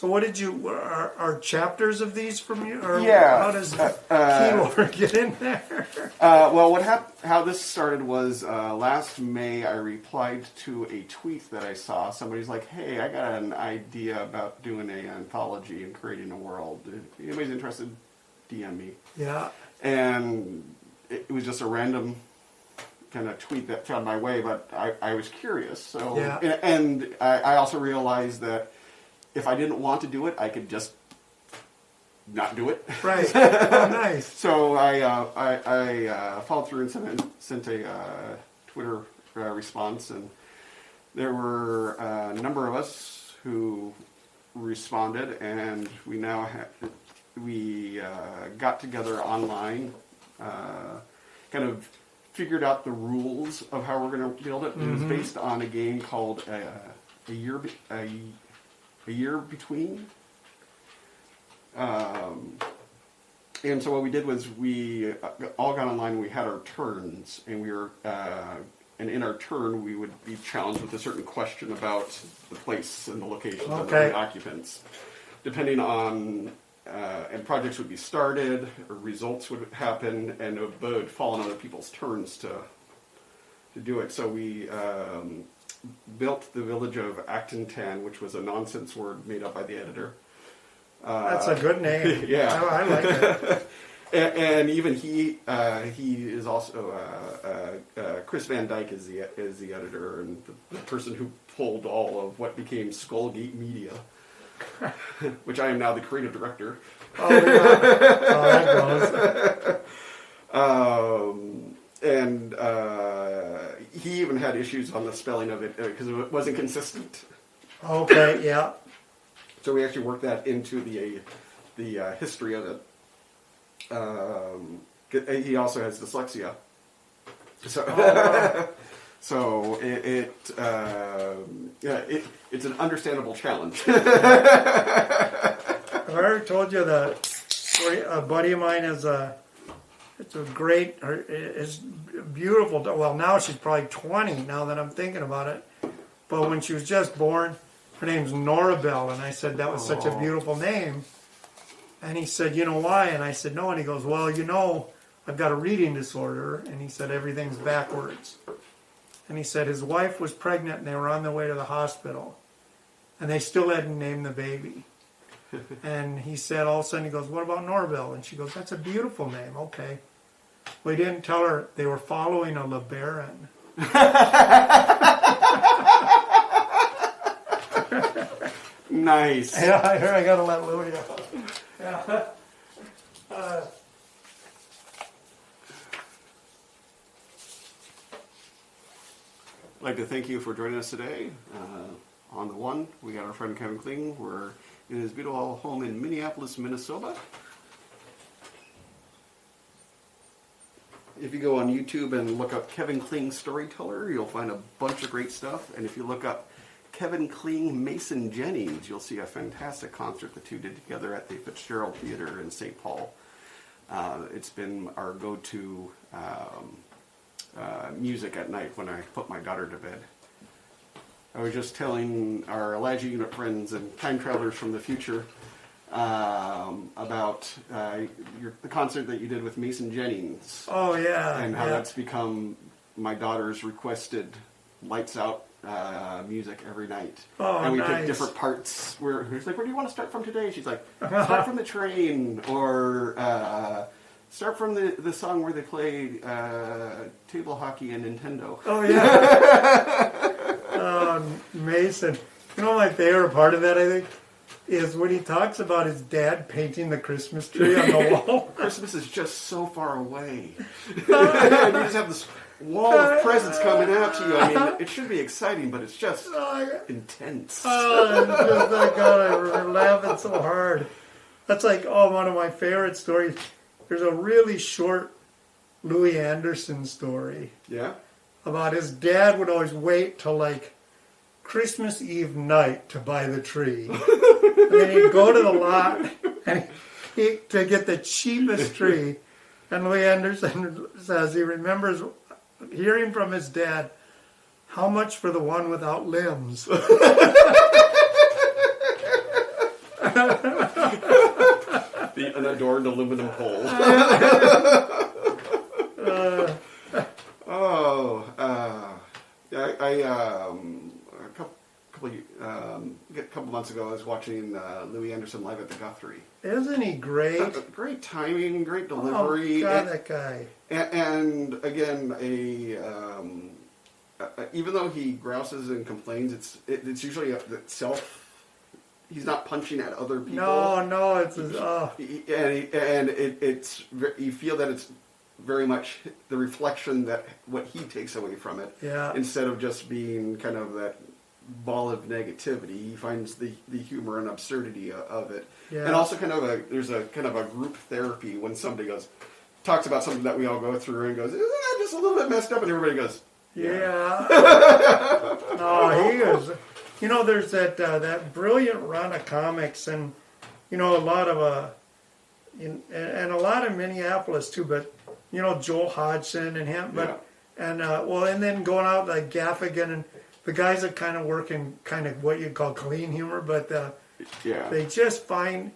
So what did you, are chapters of these from you? Or Yeah. how does Keylord get in there? Well, how this started was last May I replied to a tweet that I saw. Somebody's like, hey, I got an idea about doing an anthology and creating a world. If anybody's interested, DM me. Yeah. And it was just a random kind of tweet that found my way, but I was curious. So, yeah. And I also realized that if I didn't want to do it, I could just not do it. Right. Oh, nice. So I followed through and sent a Twitter response, and there were a number of us who responded, and we now got together online, kind of figured out the rules of how we're going to build it. Mm-hmm. It was based on a game called A Year Between. And so what we did was we all got online and we had our turns, and we were and in our turn we would be challenged with a certain question about the place and the locations of the occupants. Depending on and projects would be started, or results would happen, and it would fall on other people's turns to do it. So we built the village of Actontan, which was a nonsense word made up by the editor. That's a good name. Yeah, I like it. and even he is also Chris Van Dyke is the editor and the person who pulled all of what became Skullgate Media, which I am now the creative director. Oh yeah, that goes. And he even had issues on the spelling of it because it wasn't consistent. Okay, yeah. So we actually worked that into the history of it. He also has dyslexia, so so it's an understandable challenge. I've already told you that a buddy of mine is is beautiful. Well, now she's probably 20. Now that I'm thinking about it, but when she was just born, her name's Norabelle, and I said that was such a beautiful name. And he said, you know why? And I said, no. And he goes, well, you know, I've got a reading disorder. And he said, everything's backwards. And he said his wife was pregnant and they were on their way to the hospital. And they still hadn't named the baby. And he said, all of a sudden, he goes, what about Norabelle? And she goes, that's a beautiful name. Okay. Well, he didn't tell her they were following a LeBaron. Nice. Yeah, I gotta let Louie out. Yeah. I'd like to thank you for joining us today. On the One, we got our friend Kevin Kling. We're in his beautiful home in Minneapolis, Minnesota. If you go on YouTube and look up Kevin Kling Storyteller, you'll find a bunch of great stuff. And if you look up Kevin Kling Mason Jennings, you'll see a fantastic concert the two did together at the Fitzgerald Theater in St. Paul. It's been our go-to music at night when I put my daughter to bed. I was just telling our Elijah Unit friends and time travelers from the future about the concert that you did with Mason Jennings. Oh, yeah. And how that's become my daughter's requested lights out music every night. Oh, and we nice. pick different parts. He's like, where do you want to start from today? She's like, start from the train, or start from the song where they play table hockey and Nintendo. Oh, yeah. Mason. You know, my favorite part of that, I think, is when he talks about his dad painting the Christmas tree on the wall. Christmas is just so far away. And you just have this wall of presents coming out to you. I mean, it should be exciting, but it's just intense. Oh, it's just like, God, I'm laughing so hard. That's like, one of my favorite stories. There's a really short Louis Anderson story. Yeah? About his dad would always wait till like Christmas Eve night to buy the tree. And then he'd go to the lot and to get the cheapest tree. And Louis Anderson says he remembers hearing from his dad, how much for the one without limbs? an adorned aluminum pole. A couple months ago, I was watching Louis Anderson live at the Guthrie. Isn't he great? Great timing, great delivery. Oh, God, that guy. And again, even though he grouses and complains, it's usually self. He's not punching at other people. No, it's you feel that it's very much the reflection that what he takes away from it. Yeah. Instead of just being kind of that ball of negativity, he finds the humor and absurdity of it. Yeah. And also there's a kind of a group therapy when somebody talks about something that we all go through and goes, isn't that just a little bit messed up? And everybody goes, yeah. No, he is. You know, there's that brilliant run of comics, and you know, a lot of and a lot of Minneapolis too. But you know, Joel Hodgson and him. But and then going out like Gaffigan and the guys that kind of work in kind of what you'd call clean humor, but they just find,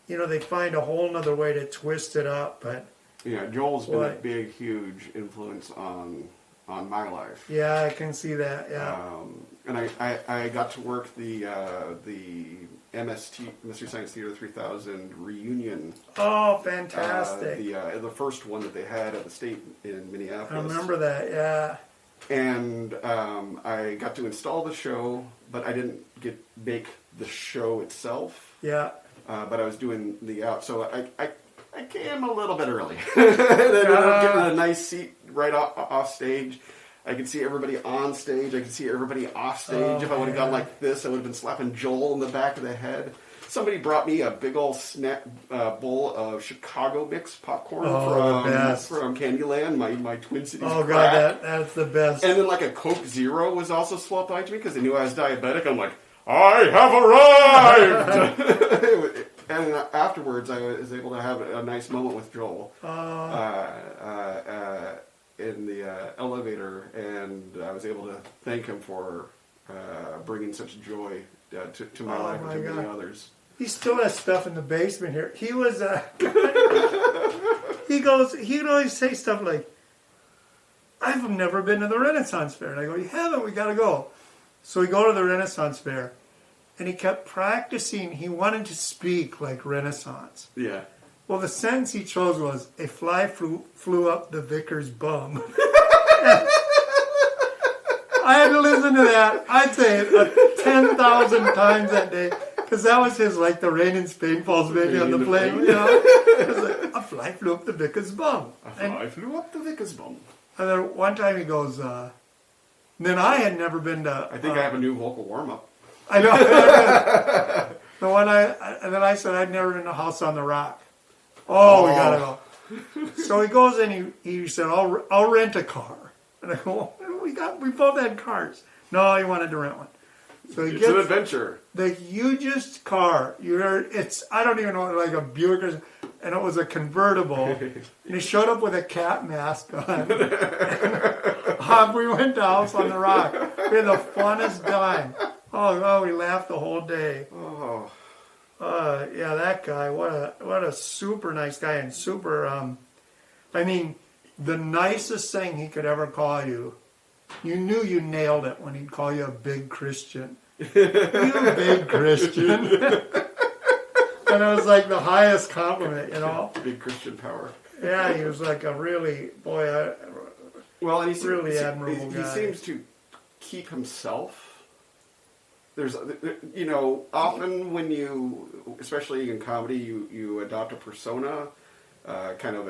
you know, they find a whole nother way to twist it up. But yeah, Joel's been a big, huge influence on my life. Yeah, I can see that. Yeah. And I got to work the MST Mystery Science Theater 3000 reunion. Oh, fantastic! The first one that they had at the State in Minneapolis. I remember that. Yeah. And I got to install the show, but I didn't make the show itself. Yeah. But I was doing the out, so I came a little bit early. And I ended up getting a nice seat right off stage. I could see everybody on stage. I could see everybody off stage. If I would have gone like this, I would have been slapping Joel in the back of the head. Somebody brought me a big old bowl of Chicago mix popcorn from Candyland, my Twin Cities Oh, crack. God, that's the best. And then like a Coke Zero was also swapped by to me because they knew I was diabetic. I'm like, I have arrived! And afterwards, I was able to have a nice moment with Joel in the elevator, and I was able to thank him for bringing such joy to my life and to many others. He still has stuff in the basement here. He was, he'd always say stuff like, I've never been to the Renaissance Fair. And I go, you haven't? We got to go. So we go to the Renaissance Fair, and he kept practicing. He wanted to speak like Renaissance. Yeah. Well, the sentence he chose was, a fly flew up the vicar's bum. I had to listen to that, I'd say it 10,000 times that day. Because that was his, like, the Rain in Spain Falls baby on the plane. You know? It was like, a fly flew up the vicar's bum. A fly flew up the vicar's bum. And then one time he goes, then I had never been to... I think I have a new vocal warm-up. I know. And then I said, I'd never been to House on the Rock. Oh, we gotta go. So he goes and he said, I'll rent a car. And I go, we both had cars. No, he wanted to rent one. So he it's an adventure. The hugest car. I don't even know, like a Buick, and it was a convertible. And he showed up with a cat mask on. We went to House on the Rock. We had the funnest time. Oh, we laughed the whole day. Oh. Yeah, that guy. What a super nice guy, and super. I mean, the nicest thing he could ever call you. You knew you nailed it when he'd call you a big Christian. You big Christian. And it was like the highest compliment, you know. Big Christian power. Yeah, he was like a really and he's really admirable guy. He seems to keep himself. There's, you know, often when you, especially in comedy, you adopt a persona, kind of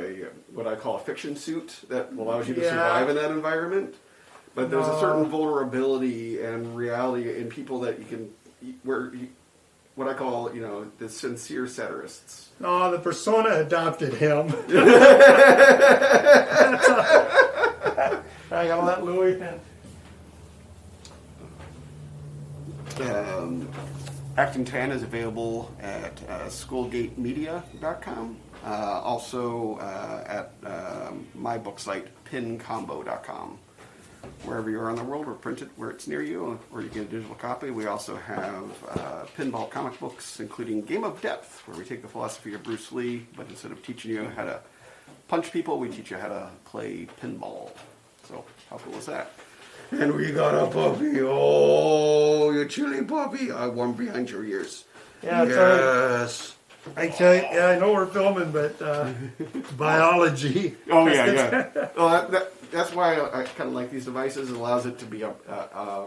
what I call a fiction suit that allows you to survive in that environment. But there's a certain vulnerability and reality in people that you can, what I call, you know, the sincere satirists. No, the persona adopted him. I gotta let Louis in. Acting Tan is available at schoolgatemedia.com. Also at my book site, pincombo.com. wherever you are in the world, or print it where it's near you, or you get a digital copy. We also have pinball comic books, including Game of Depth, where we take the philosophy of Bruce Lee, but instead of teaching you how to punch people, we teach you how to play pinball. So how cool is that? And we got a puppy. Oh, you chilly puppy. I warm behind your ears. Yeah, yes. I tell you, yeah, I know we're filming, but biology. Oh, yeah. Well, that's why I kind of like these devices. It allows it to be a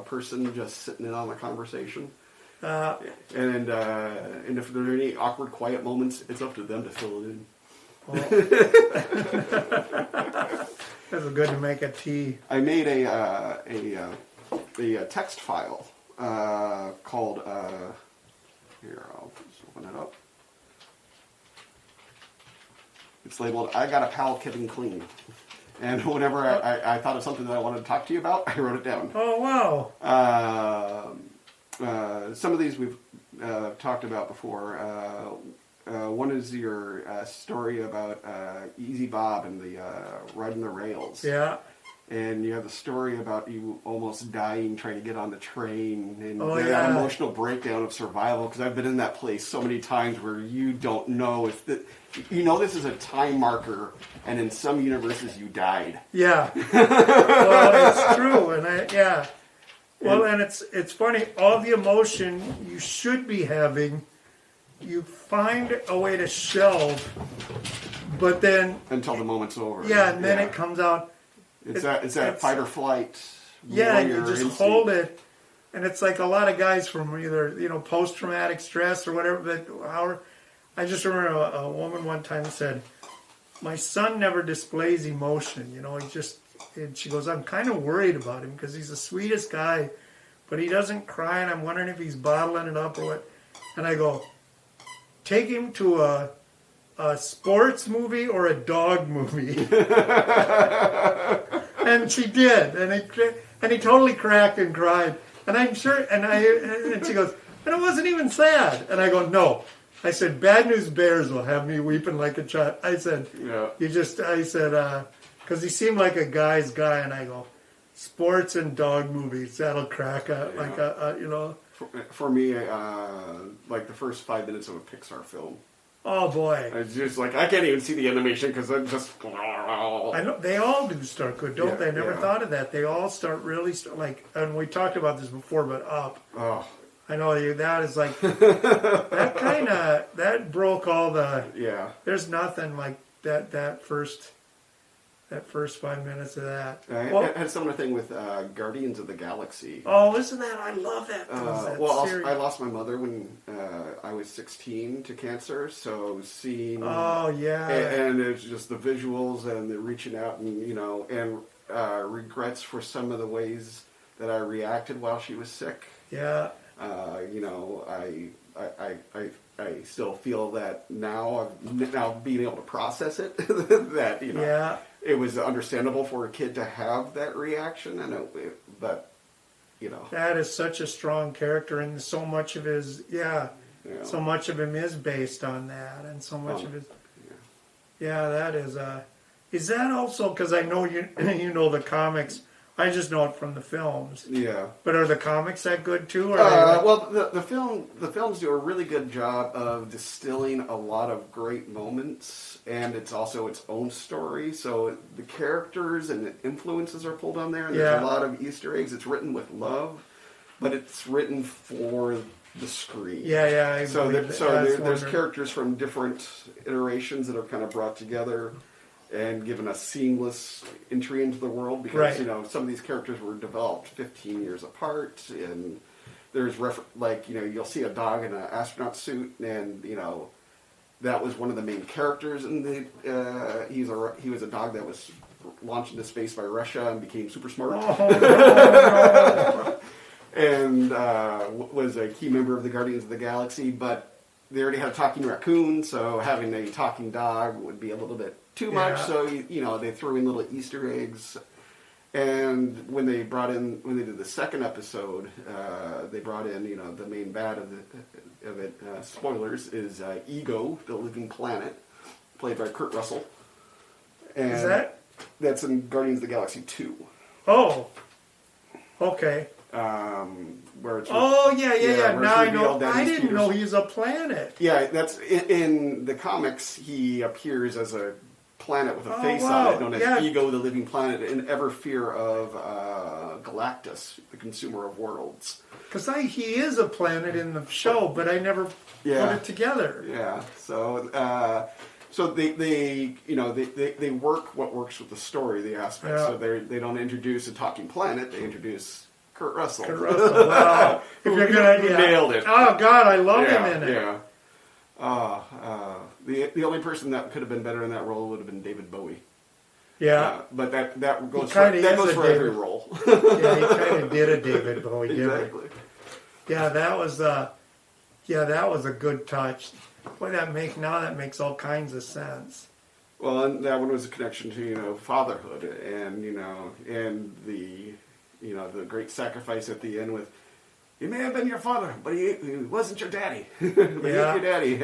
person just sitting in on the conversation. And if there are any awkward, quiet moments, it's up to them to fill it in. That's good to make a tea. I made a text file called. Here, I'll just open it up. It's labeled "I Got a Pal, Kevin Kling," and whenever I thought of something that I wanted to talk to you about, I wrote it down. Oh wow! Some of these we've talked about before. One is your story about Easy Bob and the riding the rails. Yeah. And you have the story about you almost dying trying to get on the train, and that emotional breakdown of survival. Because I've been in that place so many times where you don't know if this is a time marker, and in some universes you died. Yeah. Well, it's true, and Well, and it's funny. All the emotion you should be having, you find a way to shelve, but then until the moment's over. Yeah, and then it comes out. It's that fight or flight. Yeah, and you just hold it, and it's like a lot of guys from either post-traumatic stress or whatever. But I just remember a woman one time said, "My son never displays emotion. And she goes, I'm kind of worried about him because he's the sweetest guy, but he doesn't cry, and I'm wondering if he's bottling it up or what." And I go, "Take him to a sports movie or a dog movie." And she did, and he totally cracked and cried. And I'm sure, and she goes, "And it wasn't even sad." And I go, "No." I said, "Bad News Bears will have me weeping like a child." I said, "Yeah." Because he seemed like a guy's guy, and I go, "Sports and dog movies, that'll crack For me, like the first 5 minutes of a Pixar film. Oh boy! It's just like I can't even see the animation because I'm just. I know they all do start good, don't they? I never thought of that. They all start really and we talked about this before, but up. Oh. I know you. That is like that broke all the. Yeah. There's nothing like that first 5 minutes of that. I had a similar thing with Guardians of the Galaxy. Oh, isn't that? I love that. I lost my mother when I was 16 to cancer, so seeing. Oh yeah. And it's just the visuals and the reaching out and regrets for some of the ways that I reacted while she was sick. Yeah. I still feel that now being able to process it that Yeah. It was understandable for a kid to have that reaction, but that is such a strong character, and so much of his so much of him is based on that, and so much of his that is that also because I know you the comics. I just know it from the films. Yeah. But are the comics that good too? Or well, the films do a really good job of distilling a lot of great moments, and it's also its own story. So the characters and the influences are pulled on there, and there's a lot of Easter eggs. It's written with love, but it's written for the screen. Yeah. There's characters from different iterations that are kind of brought together and given a seamless entry into the world because some of these characters were developed 15 years apart, and there's you'll see a dog in an astronaut suit, and that was one of the main characters, and he was a dog that was launched into space by Russia and became super smart. And was a key member of the Guardians of the Galaxy, but they already had a talking raccoon, so having a talking dog would be a little bit too much. So they threw in little Easter eggs. And when they did the second episode, they brought in the main bad of it. Spoilers is Ego, the Living Planet, played by Kurt Russell. And is that? That's in Guardians of the Galaxy 2. Oh. Okay. Where it's Oh, yeah. where Now it's I know. revealed that I he's didn't Peter's- know he's a planet. Yeah, that's in the comics. He appears as a planet with a Oh, face wow. on it, known as Yeah. Ego, the living planet, in ever fear of Galactus, the consumer of worlds. Because he is a planet in the show, but I never Yeah. put it together. Yeah. So they work what works with the story, the aspects. Yeah. So they don't introduce a talking planet. They introduce Kurt Russell. Kurt Russell, wow. If you're gonna Nailed it. Oh God, I love Yeah, him in it. yeah. The only person that could have been better in that role would have been David Bowie. Yeah. But that goes kinda is for a every David. role. Yeah, he kind of did a David Bowie, didn't he? Exactly. Yeah, that was a good touch. Boy, that makes all kinds of sense. Well, and that one was a connection to fatherhood, and and the the great sacrifice at the end with, he may have been your father, but he wasn't your daddy. But he's Yeah. your daddy,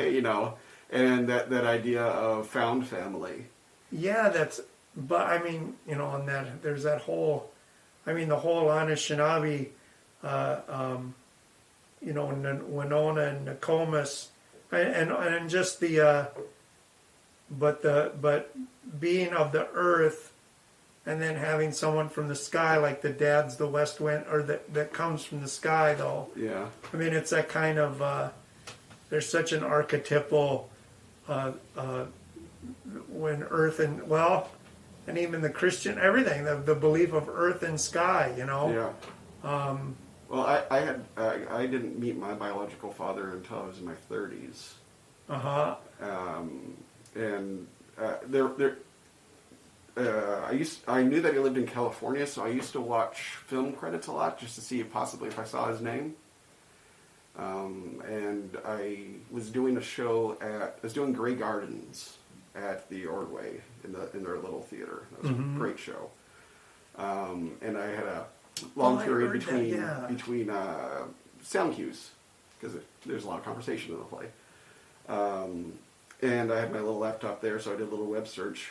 and that idea of found family. Yeah, but I mean, on that, there's that whole, the whole Anishinaabe, Winona and Nokomis, and just but being of the earth, and then having someone from the sky, like the dad's the west wind, or that comes from the sky, though. Yeah. I mean, it's that kind of, there's such an archetypal, when earth and even the Christian, everything, the belief of earth and sky, Yeah. Well, I didn't meet my biological father until I was in my 30s. Uh-huh. And I knew that he lived in California, so I used to watch film credits a lot just to see if I saw his name. And I was doing I was doing Grey Gardens at the Ordway in their little theater. That was a great show. And I had a long I period heard between that, yeah. sound cues, because there's a lot of conversation in the play. And I had my little laptop there, so I did a little web search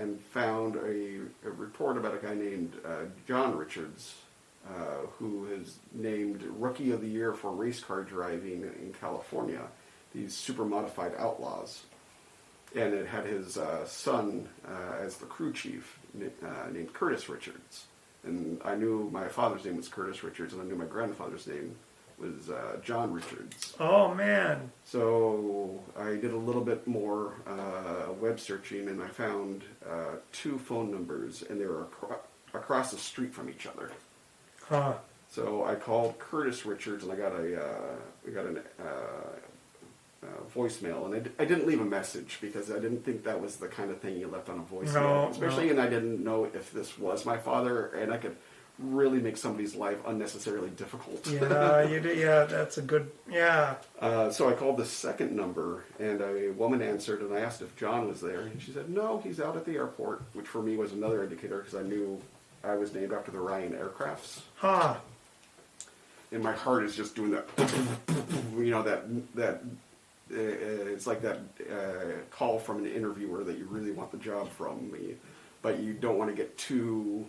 and found a report about a guy named John Richards, who is named Rookie of the Year for race car driving in California, these super modified outlaws. And it had his son as the crew chief, named Curtis Richards. And I knew my father's name was Curtis Richards, and I knew my grandfather's name was John Richards. Oh, man. So I did a little bit more web searching, and I found 2 phone numbers, and they were across the street from each other. Huh. So I called Curtis Richards, and I got a voicemail, and I didn't leave a message because I didn't think that was the kind of thing you left on a voicemail. No, Especially, and I didn't know if this was my father, and I could really make somebody's life unnecessarily difficult. Yeah, you did. Yeah, that's a good. Yeah. So I called the second number, and a woman answered, and I asked if John was there, and she said, no, he's out at the airport, which for me was another indicator because I knew I was named after the Ryan aircrafts. Huh. And my heart is just doing that, that it's like that call from an interviewer that you really want the job from me, but you don't want to get too...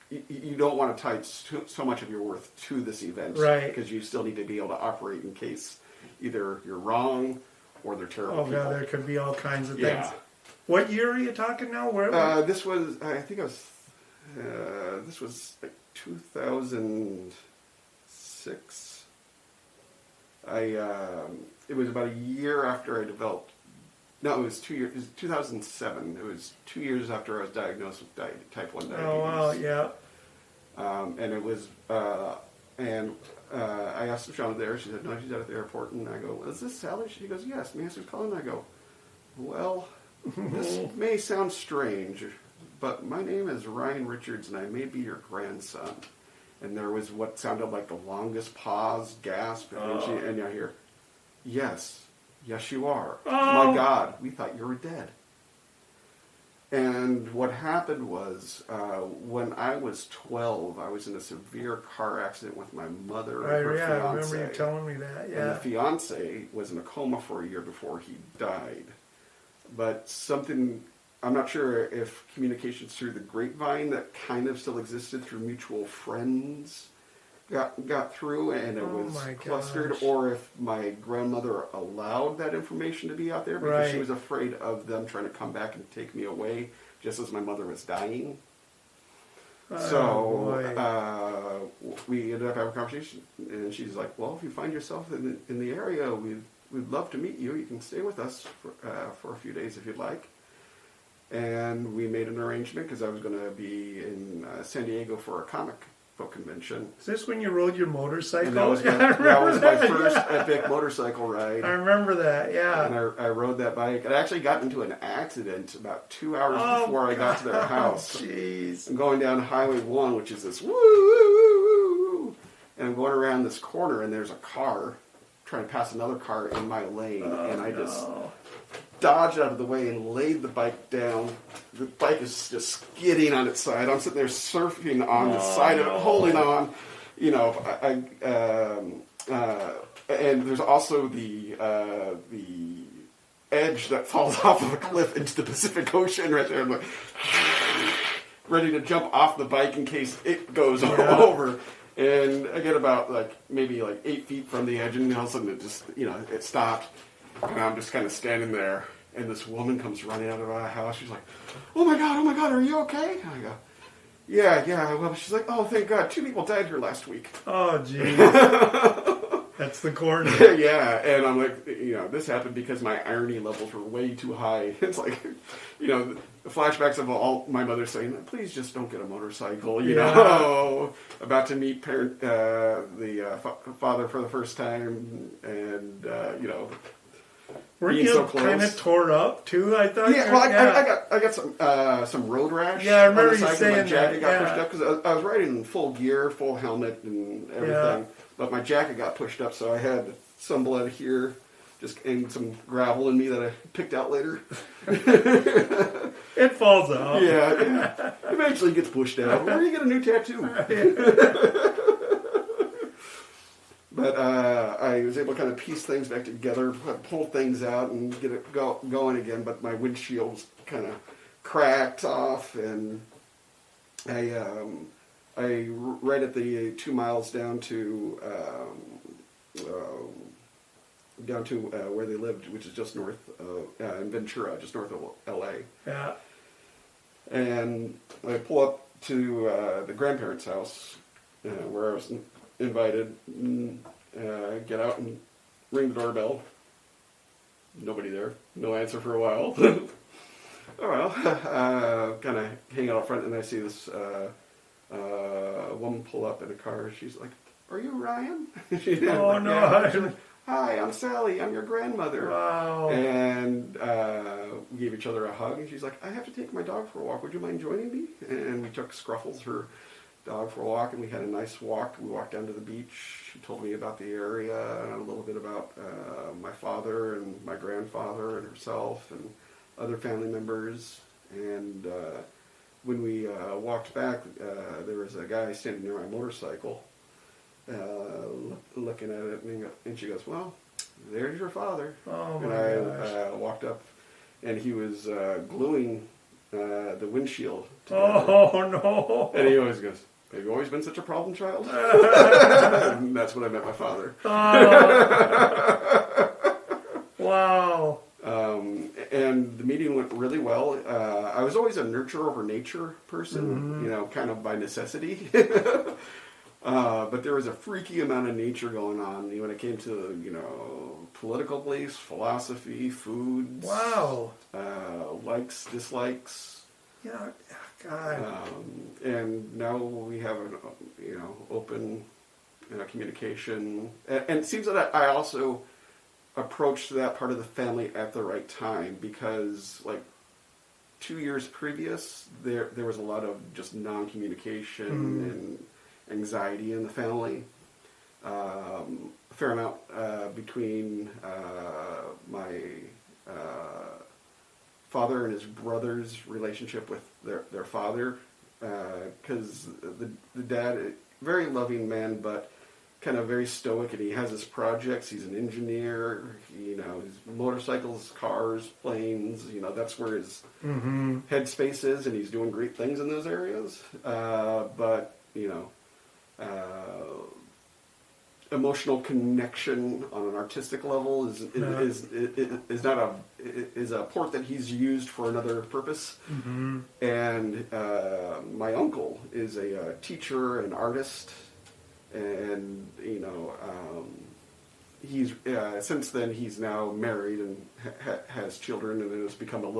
you don't want to tie so much of your worth to this event, right? Because you still need to be able to operate in case either you're wrong or they're terrible. Oh god, there could be all kinds of yeah. things. What year are you talking now? Where? This was, I think I was. This was like 2006. It was about a year after I developed. No, it was 2 years. It was 2007. It was 2 years after I was diagnosed with type 1 diabetes. Oh wow, yeah. And it was, I asked if Sean was there. She said, no, she's out at the airport. And I go, well, is this Sally? She goes, yes. May I ask who's calling? And I go, well, this may sound strange, but my name is Ryan Richards, and I may be your grandson. And there was what sounded like the longest pause, gasp, and I hear, yes, you are. Oh. My God, we thought you were dead. And what happened was, when I was 12, I was in a severe car accident with my mother and her Yeah, fiance. I remember you telling me that, yeah. And the fiance was in a coma for a year before he died. But something I'm not sure if communications through the grapevine that kind of still existed through mutual friends got through, and it was clustered, gosh. or if my grandmother allowed that information to be out there because she Right. was afraid of them trying to come back and take me away just as my mother was dying. So we ended up having a conversation, and she's like, "Well, if you find yourself in the area, we'd love to meet you. You can stay with us for a few days if you'd like." And we made an arrangement because I was going to be in San Diego for a comic book convention. Is this when you rode your motorcycle? And that was my first epic motorcycle ride. I remember that, yeah. And I rode that bike. I actually got into an accident about 2 hours before I got to their house. Jeez. I'm going down Highway 1, which is this woo, woo, woo, woo, woo. And I'm going around this corner, and there's a car trying to pass another car in my lane. And I just dodged out of the way and laid the bike down. The bike is just skidding on its side. I'm sitting there surfing on the side of it, holding on. You know, and there's also the edge that falls off of a cliff into the Pacific Ocean right there. I'm like, ready to jump off the bike in case it goes over. And I get about maybe 8 feet from the edge, and all of a sudden it just, it stopped. And I'm just kind of standing there, and this woman comes running out of our house. She's like, oh my God, are you okay? And I go, yeah. Well, she's like, oh, thank God, 2 people died here last week. Oh, geez. That's the corner. Yeah, and I'm like, this happened because my irony levels were way too high. It's like, the flashbacks of all my mother saying, please just don't get a motorcycle, you know, about to meet the father for the first time, and, Were being you so close. kind of tore up too? I thought. Yeah, well, I got some road rash. Yeah, I remember on the you side, saying my jacket that, got pushed up because I was riding in full gear, full helmet, and everything. But my jacket got pushed up, so I had some blood here, and some gravel in me that I picked out later. It falls out. Yeah, eventually gets pushed out. Where do you get a new tattoo? But I was able to kind of piece things back together, pull things out, and get it going again. But my windshield's kind of cracked off, and I right at the 2 miles down to where they lived, which is just north of in Ventura, just north of L.A. Yeah. And I pull up to the grandparents' house where I was invited. Get out and ring the doorbell. Nobody there. No answer for a while. Oh well. Kind of hang out up front, and I see this woman pull up in a car. She's like, "Are you Ryan?" She's Oh like, no! yeah. She's like, "Hi, I'm Sally. I'm your grandmother." Wow. And we gave each other a hug, and she's like, "I have to take my dog for a walk. Would you mind joining me?" And we took Scruffles, her dog, for a walk, and we had a nice walk. We walked down to the beach. She told me about the area and a little bit about my father and my grandfather and herself and other family members. And when we walked back, there was a guy standing near my motorcycle looking at it, and she goes, "Well, there's your father." Oh my gosh. gosh. I walked up, and he was gluing the windshield together. Oh no! And he always goes, "Have you always been such a problem child?" And that's when I met my father. Oh. Wow. And the meeting went really well. I was always a nurture over nature person, kind of by necessity. But there was a freaky amount of nature going on when it came to, political beliefs, philosophy, foods. Wow. Likes, dislikes. Yeah. God. And now we have an, open communication. And it seems that I also approached that part of the family at the right time, because 2 years previous, there was a lot of just non-communication and anxiety in the family. A fair amount between my father and his brother's relationship with their father, because the dad, very loving man, but kind of very stoic, and he has his projects. He's an engineer, his motorcycles, cars, planes. That's where his headspace is, and he's doing great things in those areas. But emotional connection on an artistic level is a port that he's used for another purpose. And my uncle is a teacher and artist, and he's since then he's now married and has children, and it has become a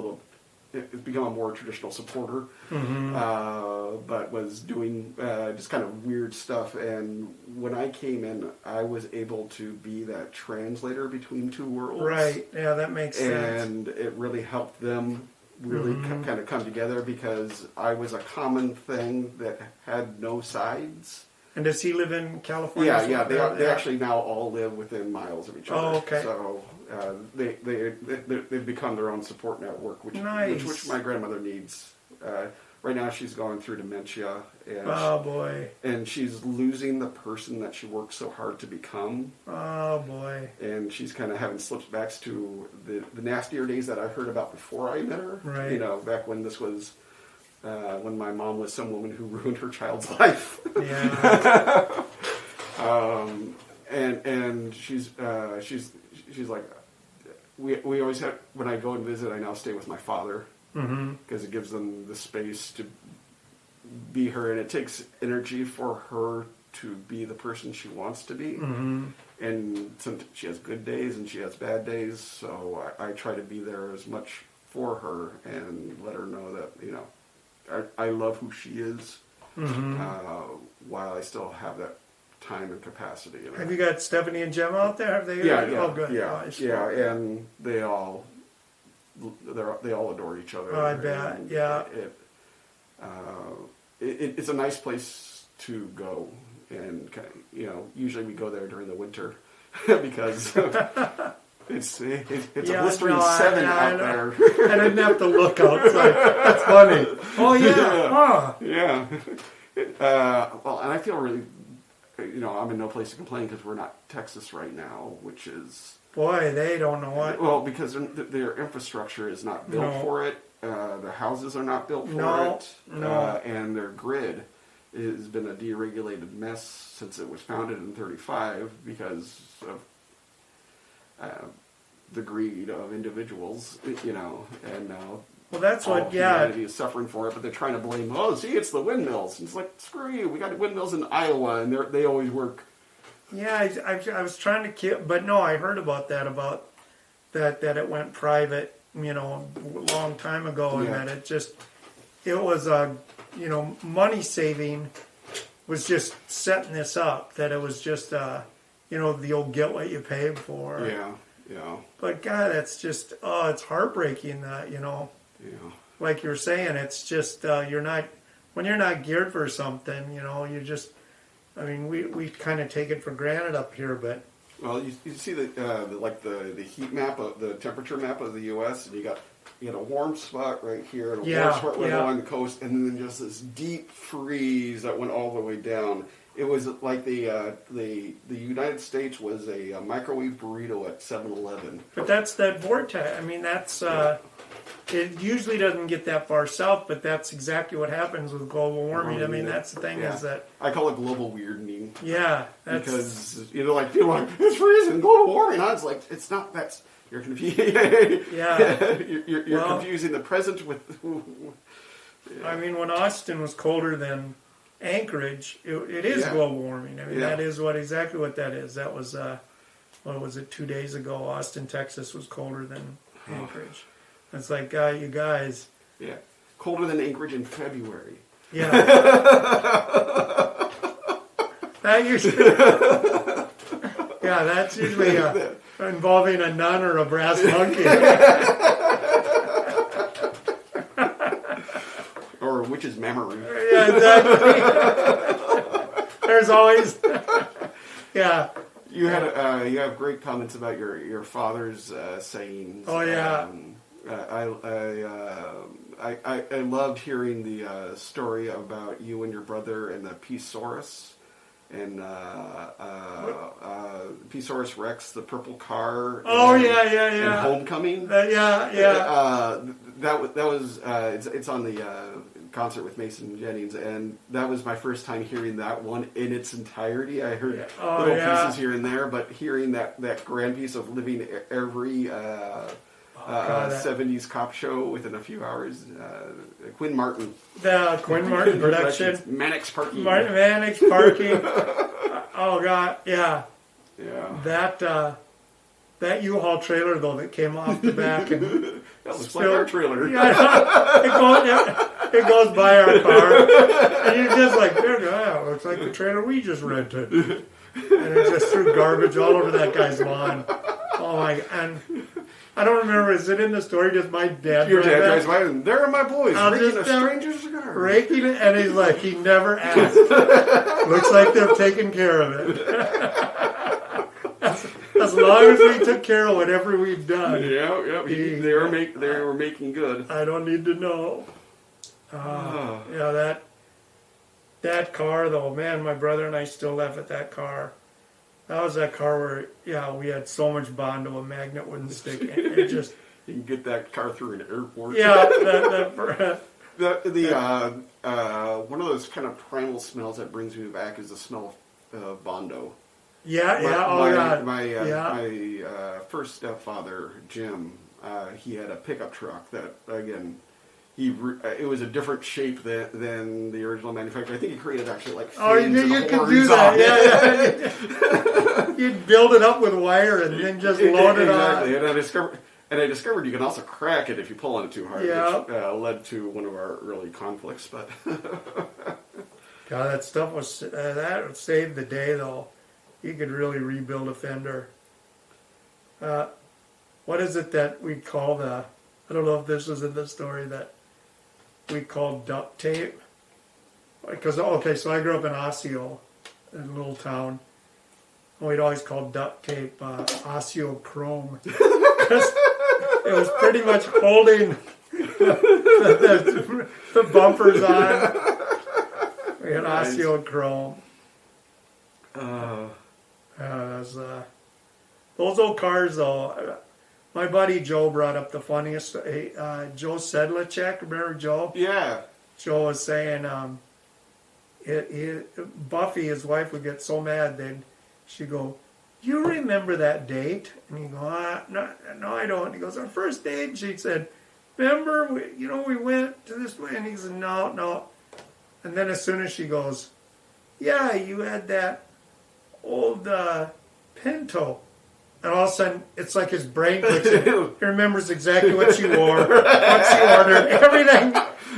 more traditional supporter, but was doing just kind of weird stuff. And when I came in, I was able to be that translator between two worlds. Right. Yeah, that makes sense. And it really helped them really kind of come together, because I was a common thing that had no sides. And does he live in California? Yeah. They actually now all live within miles of each other. Oh, okay. So they've become their own support network, which my grandmother needs. Right now, she's going through dementia, and boy, and she's losing the person that she worked so hard to become. Oh boy, and she's kind of having slipbacks to the nastier days that I heard about before I met her. Right. Back when this was. When my mom was some woman who ruined her child's life. Yeah. And she's like, we always have, when I go and visit, I now stay with my father, because it gives them the space to be her, and it takes energy for her to be the person she wants to be. And sometimes she has good days and she has bad days, so I try to be there as much for her and let her know that, I love who she is, while I still have that time and capacity. Have you got Stephanie and Gemma out there? Have they? Yeah. Oh, good. And they all adore each other. Oh, I bet. Yeah. It's a nice place to go, and usually we go there during the winter because. It's a blistering 7 out there. I didn't have to look outside. That's funny. Oh, yeah. Yeah. Well, and I feel really, I'm in no place to complain, because we're not Texas right now, which is... Boy, they don't know what... Well, because their infrastructure is not built for it. Their houses are not built for it. And their grid has been a deregulated mess since it was founded in 1935, because of... the greed of individuals, and now that's what humanity is suffering for it. But they're trying to blame, it's the windmills. And it's like, screw you, we got windmills in Iowa, and they always work. Yeah, I was trying to keep, but no, I heard about that it went private, a long time ago, and that it was money saving was just setting this up, that it was just the old get what you paid for. Yeah. But God, that's just, it's heartbreaking that, like you're saying, it's just, when you're not geared for something, you just, we kind of take it for granted up here, but. Well, you see the heat map, the temperature map of the U.S., and you got a warm spot right here, and a warm spot right along the coast, and then just this deep freeze that went all the way down. It was like the United States was a microwave burrito at 7-Eleven. But that's that vortex. That's it usually doesn't get that far south, but that's exactly what happens with global warming. That's the thing is that I call it global weirding. Yeah, because people are like, it's freezing, global warming. I was like, it's not. That's you're confusing. Yeah, you're confusing the present with. When Austin was colder than Anchorage, it is global warming. That is exactly what that is. That was, what was it, 2 days ago, Austin, Texas was colder than Anchorage. It's like, you guys. Yeah. Colder than Anchorage in February. Yeah. That's usually involving a nun or a brass monkey. Or a witch's memory. Yeah, exactly. There's always, yeah. You have great comments about your father's sayings. Oh yeah. I loved hearing the story about you and your brother and the Peacesaurus, and P-Saurus Rex, the purple car. Oh, and, yeah. And Homecoming. Yeah. That was it's on the concert with Mason Jennings, and that was my first time hearing that one in its entirety. I heard little pieces here and there, but hearing that grand piece of living every 70s cop show within a few hours. Quinn Martin. The Quinn Martin production. Mannix Parking. Mannix Parking. Oh, God, yeah. Yeah. That U-Haul trailer, though, that came off the back. And that looks like our trailer. It goes by our car. And you're just like, it looks like the trailer we just rented. And it just threw garbage all over that guy's lawn. Oh, my. And I don't remember, is it in the story? Just my dad. Your dad drives by, and there are my boys raking a stranger's cigar. Raking it, and he's like, he never asked. Looks like they're taking care of it. As long as we took care of whatever we've done. Yeah. They were making good. I don't need to know. Yeah, that car though, man, my brother and I still laugh at that car. That was that car where, we had so much bond to a magnet wouldn't stick. It just you can get that car through an airport. Yeah, one of those kind of primal smells that brings me back is the smell of Bondo. My first stepfather, Jim, he had a pickup truck that, again, it was a different shape than the original manufacturer. I think he created actually like fins you can do that. Yeah. You'd build it up with wire and then just load it on. Exactly. And I discovered you can also crack it if you pull on it too hard, which led to one of our early conflicts. But God, that stuff was that saved the day though. You could really rebuild a fender. What is it that we call I don't know if this was in the story that we called duct tape. Because, so I grew up in Osseo, in a little town. And we'd always call duct tape Osseo chrome. Because it was pretty much holding the bumpers on. We had Osseo chrome. Those old cars, though. My buddy Joe brought up the funniest. Joe Sedlacek, remember Joe? Yeah. Joe was saying, Buffy, his wife, would get so mad, she'd go, "You remember that date?" And he'd go, no, I don't. He goes, "Our first date." And she said, "Remember, we went to this way." And he said, no. And then as soon as she goes, "Yeah, you had that old Pinto." And all of a sudden, it's like his brain clicks in. He remembers exactly what she wore, what she ordered, everything.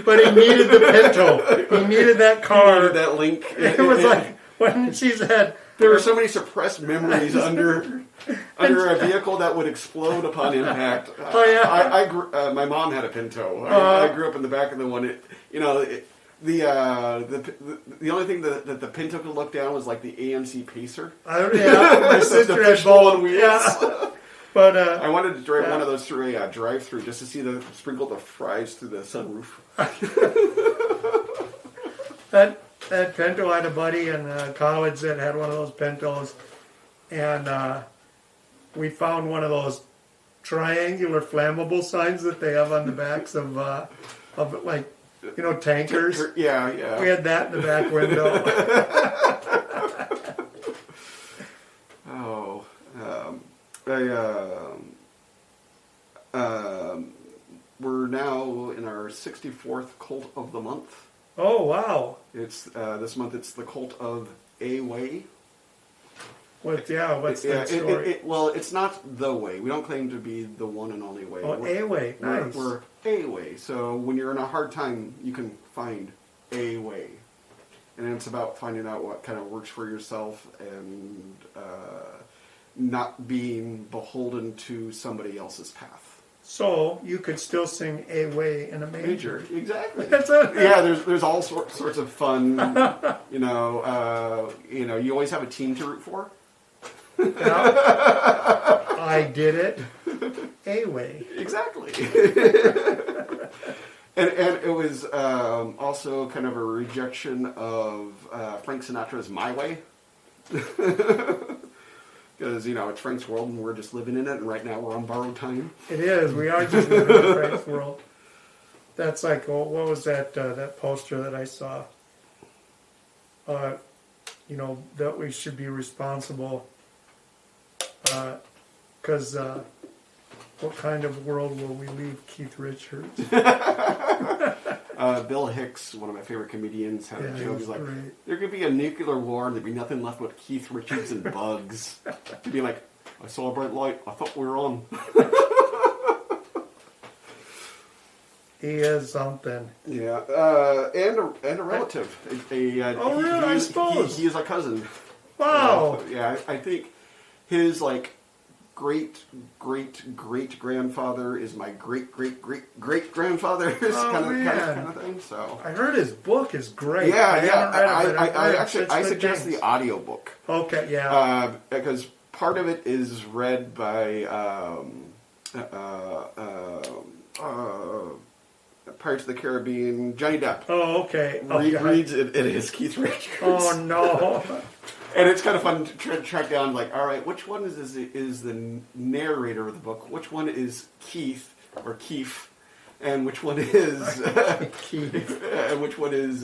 But he needed the Pinto. He needed that car. He needed that link. It was like when she said... There were so many suppressed memories under a vehicle that would explode upon impact. My mom had a Pinto. I grew up in the back of the one. The only thing that the Pinto could look down was like the AMC Pacer. My sister had both wheels. Yeah. But I wanted to drive one of those through a drive-through just to see the sprinkle the fries through the sunroof. That Pinto, I had a buddy in college that had one of those Pintos, and we found one of those triangular flammable signs that they have on the backs of like, tankers. Yeah. We had that in the back window. We're now in our 64th cult of the month. Oh, wow. It's this month. It's the cult of A-Way. What's that story? Well, it's not the way. We don't claim to be the one and only way. Oh, A-Way. Nice. We're A-Way. So when you're in a hard time, you can find a way. And it's about finding out what kind of works for yourself and not being beholden to somebody else's path. So you could still sing A Way in a major. Exactly. There's all sorts of fun. You always have a team to root for. I did it A Way. Exactly. and it was also kind of a rejection of Frank Sinatra's My Way. Because, it's Frank's world and we're just living in it, and right now we're on borrowed time. It is. We are just living in Frank's world. That's like, what was that that poster that I saw? That we should be responsible. Because what kind of world will we leave Keith Richards? Bill Hicks, one of my favorite comedians, had a joke. He's like, great. there could be a nuclear war and there'd be nothing left but Keith Richards and bugs. He'd be like, I saw a bright light. I thought we were on. He is something. Yeah, and a relative. Really? I suppose. He is a cousin. Wow. I think his great grandfather is my great grandfather's kind of thing. So I heard his book is great. I suggest the audiobook. Okay, yeah. Because part of it is read by Pirates of the Caribbean, Johnny Depp. Oh, okay. Reads it is Keith Richards. Oh no. And it's kind of fun to track down, all right, which one is the narrator of the book? Which one is Keith or Keith? And which one is Keith? And which one is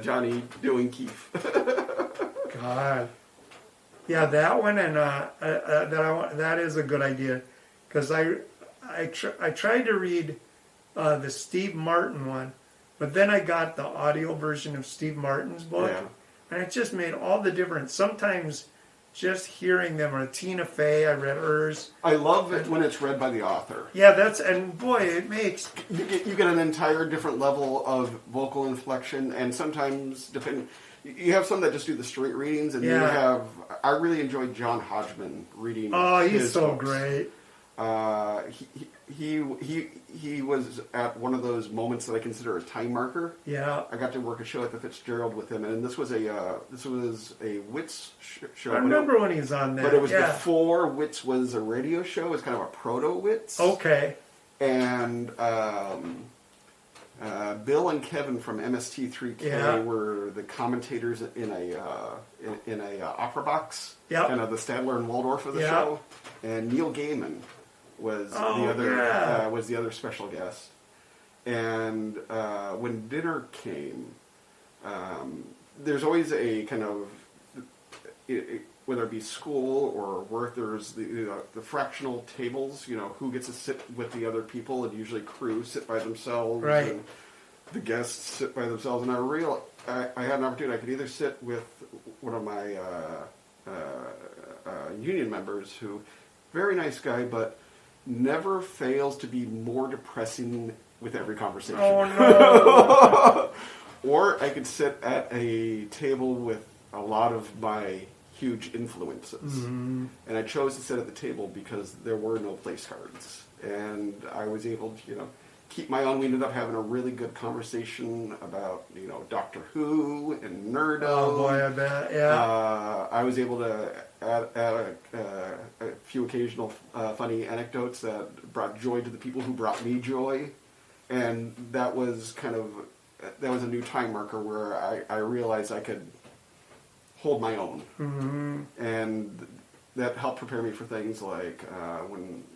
Johnny doing Keith? God. Yeah, that one and that is a good idea, because I tried to read the Steve Martin one, but then I got the audio version of Steve Martin's book. Yeah. And it just made all the difference. Sometimes just hearing them, or Tina Fey, I read hers. I love it when it's read by the author. Yeah, and boy, it makes... You get an entire different level of vocal inflection, and sometimes, you have some that just do the straight readings, and I really enjoyed John Hodgman reading he's so books. Great. He was at one of those moments that I consider a time marker. Yeah. I got to work a show at the Fitzgerald with him, and this was a Wits show. I remember when he was on there. But it was before Wits was a radio show. It was kind of a proto Wits. Okay. And Bill and Kevin from MST3K were the commentators in a opera box. Yep. Kind of the Stadler and Waldorf of the show. And Neil Gaiman was the other special guest. And when dinner came, there's always a kind of, whether it be school or work, there's the fractional tables. Who gets to sit with the other people, and usually crew sit by themselves, right? And the guests sit by themselves. And I had an opportunity. I could either sit with one of my union members, who, very nice guy, but never fails to be more depressing with every conversation. Oh, no. Or I could sit at a table with a lot of my huge influences. Mm-hmm. And I chose to sit at the table because there were no place cards. And I was able to, keep my own. We ended up having a really good conversation about, Doctor Who and Nerdo. Oh boy, I bet, yeah. I was able to add a few occasional funny anecdotes that brought joy to the people who brought me joy. And that was a new time marker where I realized I could hold my own. Mm-hmm. And that helped prepare me for things like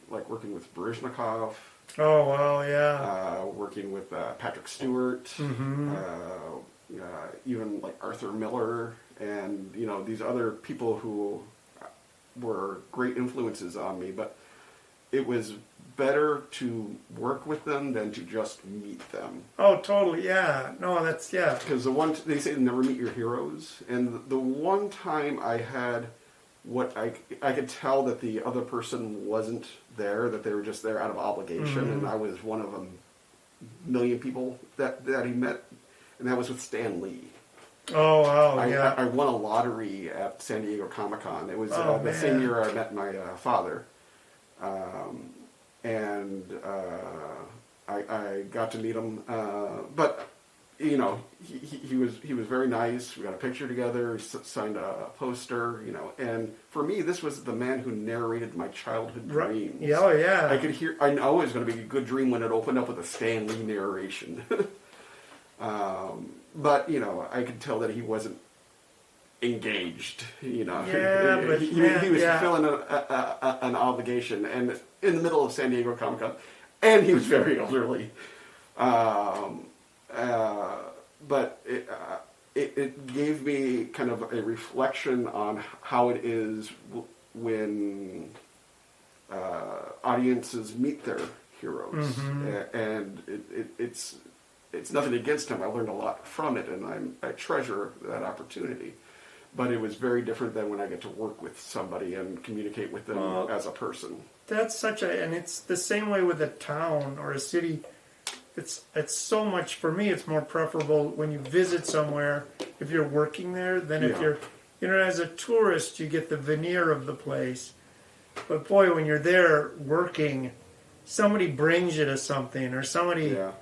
working with Baryshnikov. Oh, wow, yeah. Working with Patrick Stewart, mm-hmm. Even like Arthur Miller, and these other people who were great influences on me. But it was better to work with them than to just meet them. Oh, totally, yeah. No, that's, yeah. Because they say never meet your heroes, and the one time I had what I could tell that the other person wasn't there, that they were just there out of obligation, mm-hmm. and I was one of a million people that he met, and that was with Stan Lee. Oh, wow, yeah. I won a lottery at San Diego Comic-Con. It was the same year I met my father. And I got to meet him. But, he was very nice. We got a picture together. He signed a poster, And for me, this was the man who narrated my childhood dreams. Yeah, oh, yeah. I know it was going to be a good dream when it opened up with a Stan Lee narration. But, I could tell that he wasn't engaged. Yeah, but he was yeah. fulfilling an obligation, and in the middle of San Diego Comic Con, and he was very elderly. But it gave me kind of a reflection on how it is when audiences meet their heroes, and it's nothing against him. I learned a lot from it, and I treasure that opportunity. But it was very different than when I get to work with somebody and communicate with them as a person. That's and it's the same way with a town or a city. It's so much, for me, it's more preferable when you visit somewhere, if you're working there, than if you're, as a tourist, you get the veneer of the place. But boy, when you're there working, somebody brings you to something, or somebody... Yeah.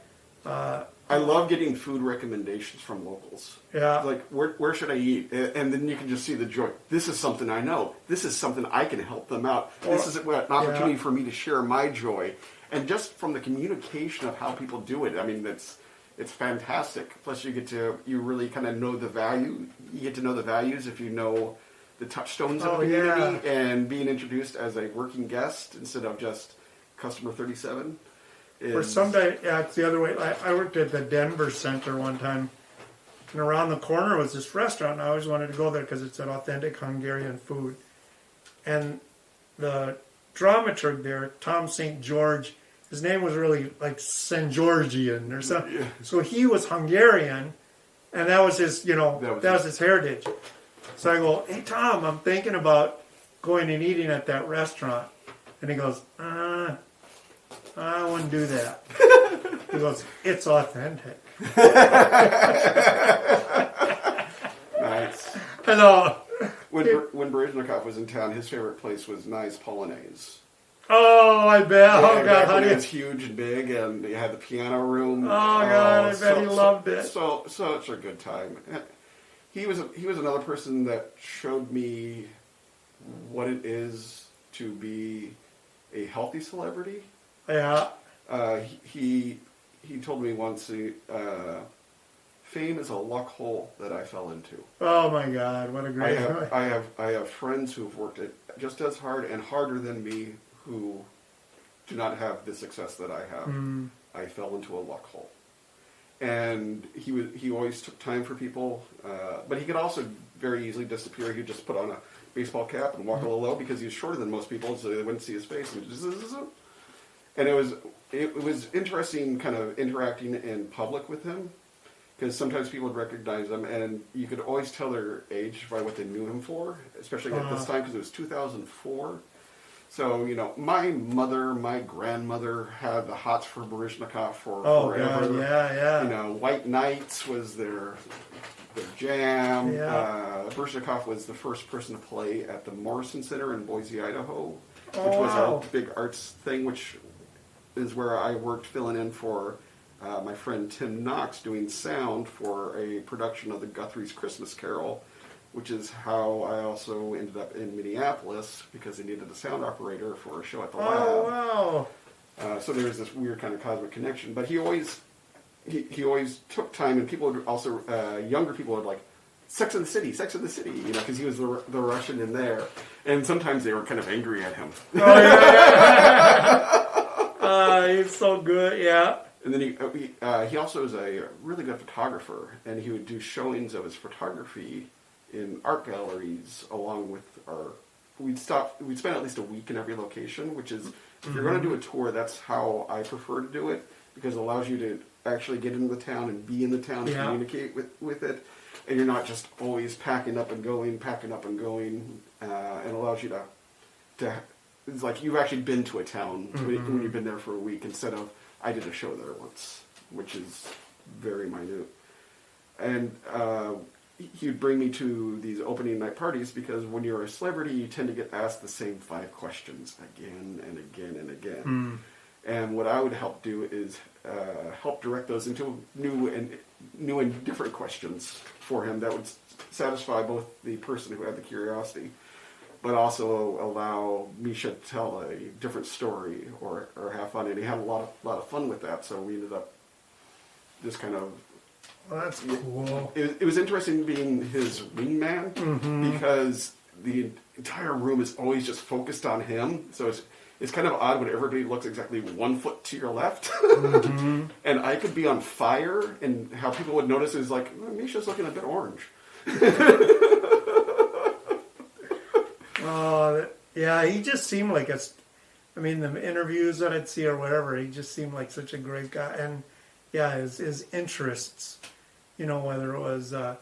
I love getting food recommendations from locals. Yeah. Like, where should I eat? And then you can just see the joy. This is something I know. This is something I can help them out. This is an opportunity for me to share my joy. And just from the communication of how people do it, I mean, it's fantastic. Plus, you really kind of know the value. You get to know the values if you know the touchstones of the community, and being introduced as a working guest instead of just customer 37. Or someday, it's the other way. I worked at the Denver Center one time, and around the corner was this restaurant, and I always wanted to go there because it's an authentic Hungarian food. And the dramaturg there, Tom St. George, his name was really like St. Georgian or something. Yeah. So he was Hungarian, and that was his, that was his heritage. So I go, hey, Tom, I'm thinking about going and eating at that restaurant. And he goes, I wouldn't do that. He goes, it's authentic. Nice. I know. When Baryshnikov was in town, his favorite place was Nice Polonaise. Oh, I bet. Yeah, oh, God. Honey. It was huge and big, and you had the piano room. Oh, God, I bet he loved it. Such a good time. He was another person that showed me what it is to be a healthy celebrity. Yeah. He told me once, fame is a luck hole that I fell into. Oh my God, what a great! I have friends who've worked it just as hard and harder than me who do not have the success that I have. I fell into a luck hole, and he always took time for people, but he could also very easily disappear. He'd just put on a baseball cap and walk a little low because he was shorter than most people, so they wouldn't see his face. And it was interesting kind of interacting in public with him, because sometimes people would recognize him, and you could always tell their age by what they knew him for, especially at this time, because it was 2004. So, my mother, my grandmother had the hots for Baryshnikov for forever. God, yeah. White Nights was their jam. Yeah. Baryshnikov was the first person to play at the Morrison Center in Boise, Idaho, which was our big arts thing, which is where I worked filling in for my friend Tim Knox doing sound for a production of the Guthrie's Christmas Carol, which is how I also ended up in Minneapolis because they needed a sound operator for a show at the lab. Oh, wow. So there was this weird kind of cosmic connection. But he always took time, and people would also, younger people would like, Sex in the City, because he was the Russian in there. And sometimes they were kind of angry at him. Oh, yeah. He's so good, yeah. And then he also was a really good photographer, and he would do showings of his photography in art galleries along with we'd spend at least a week in every location, which is, if you're going to do a tour, that's how I prefer to do it, because it allows you to actually get into the town and be in the town and communicate with it, and you're not just always packing up and going, and allows you to it's like you've actually been to a town when you've been there for a week, instead of, I did a show there once, which is very minute. And he would bring me to these opening night parties, because when you're a celebrity, you tend to get asked the same 5 questions again and again and again. And what I would help do is help direct those into new and different questions for him that would satisfy both the person who had the curiosity, but also allow Misha to tell a different story or have fun. And he had a lot of fun with that. So we ended up just kind of Well, that's cool. It was interesting being his wingman because the entire room is always just focused on him. So it's kind of odd when everybody looks exactly 1 foot to your left. And I could be on fire, and how people would notice is like, oh, Misha's looking a bit orange. Yeah, he just seemed like I mean, the interviews that I'd see or whatever, he just seemed like such a great guy. And yeah, his interests, you know, whether it was, I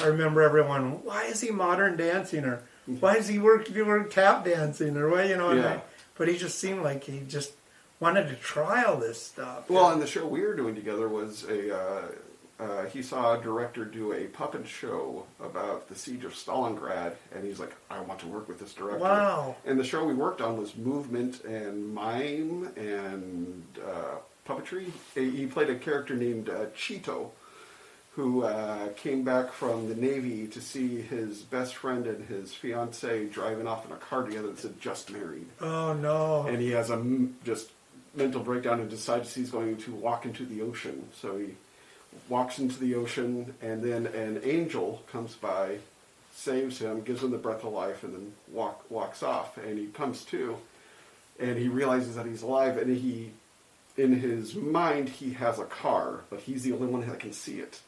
remember everyone, why is he modern dancing, or why does he work tap dancing, or why, you know, Yeah. but he just seemed like he just wanted to try all this stuff. Well, and the show we were doing together was he saw a director do a puppet show about the siege of Stalingrad, and he's like, I want to work with this director. Wow. And the show we worked on was movement and mime and puppetry. He played a character named Cheeto, who came back from the Navy to see his best friend and his fiancée driving off in a car together that said, just married. Oh, no. And he has a just mental breakdown and decides he's going to walk into the ocean. So he walks into the ocean, and then an angel comes by, saves him, gives him the breath of life, and then walks off. And he comes to, and he realizes that he's alive, and in his mind, he has a car, but he's the only one that can see it.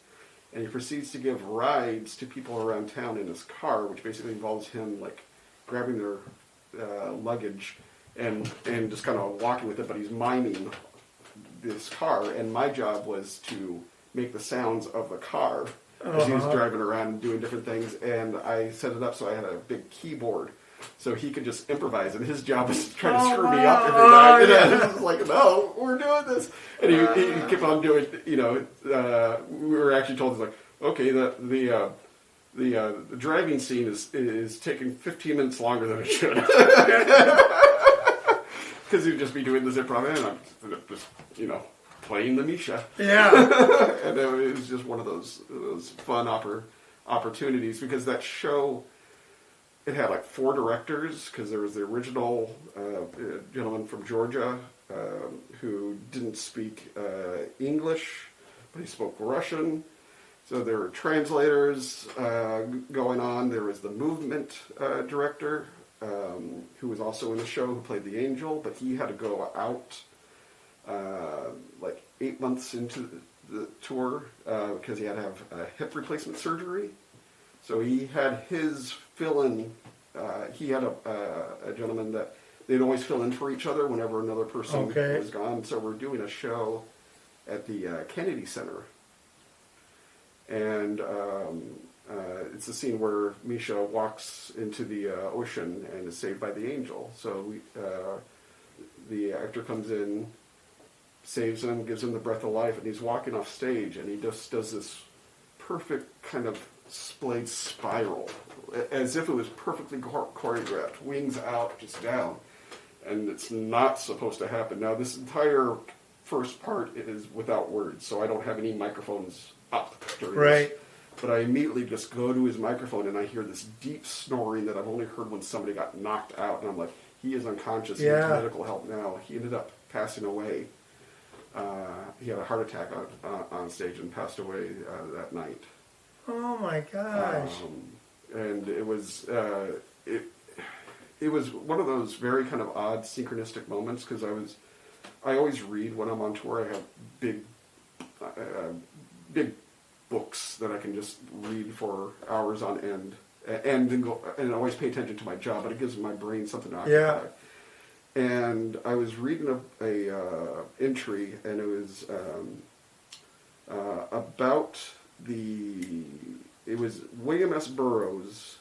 And he proceeds to give rides to people around town in his car, which basically involves him like grabbing their luggage and just kind of walking with it, but he's miming this car. And my job was to make the sounds of the car as he was driving around and doing different things. And I set it up so I had a big keyboard so he could just improvise, and his job was to try to screw me up every time. And I was like, no, we're doing this. And he kept on doing, you know, we were actually told, like, okay, the driving scene is taking 15 minutes longer than it should. Because he'd just be doing this improv, and I'm just, you know, playing the Misha. Yeah. And it was just one of those fun opportunities, because that show, it had like 4 directors, because there was the original gentleman from Georgia who didn't speak English, but he spoke Russian. So there were translators going on. There was the movement director who was also in the show, who played the angel, but he had to go out like 8 months into the tour because he had to have a hip replacement surgery. So he had his fill-in. He had a gentleman that they'd always fill in for each other whenever another person was gone. So we're doing a show at the Kennedy Center. And it's a scene where Misha walks into the ocean and is saved by the angel. So the actor comes in, saves him, gives him the breath of life, and he's walking off stage, and he just does this perfect kind of splayed spiral, as if it was perfectly choreographed, wings out, just down. And it's not supposed to happen. Now, this entire first part is without words, so I don't have any microphones up during this. But I immediately just go to his microphone, and I hear this deep snoring that I've only heard when somebody got knocked out. And I'm like, he is unconscious. He needs medical help now. He ended up passing away. He had a heart attack on stage and passed away that night. Oh my gosh! And it was it was one of those very kind of odd synchronistic moments, because I always read when I'm on tour. I have big books that I can just read for hours on end, and then go and always pay attention to my job. But it gives my brain something to occupy. Yeah. And I was reading a entry, and it was about it was William S. Burroughs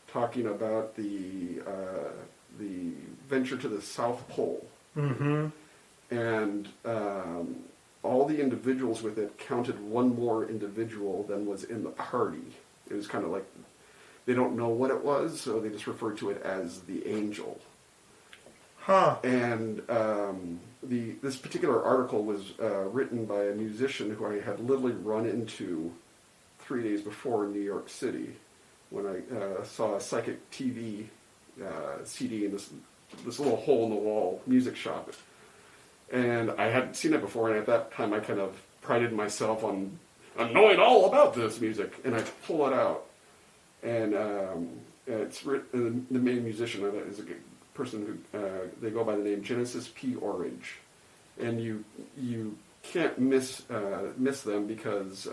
talking about the venture to the South Pole. Mm-hmm. And all the individuals with it counted one more individual than was in the party. It was kind of like they don't know what it was, so they just refer to it as the angel. Huh. And this particular article was written by a musician who I had literally run into 3 days before in New York City, when I saw a Psychic TV CD in this little hole-in-the-wall music shop. And I hadn't seen it before, and at that time I kind of prided myself on knowing all about this music, and I pull it out, and it's written, the main musician of it is a person who they go by the name Genesis P. Orridge, and you can't miss them because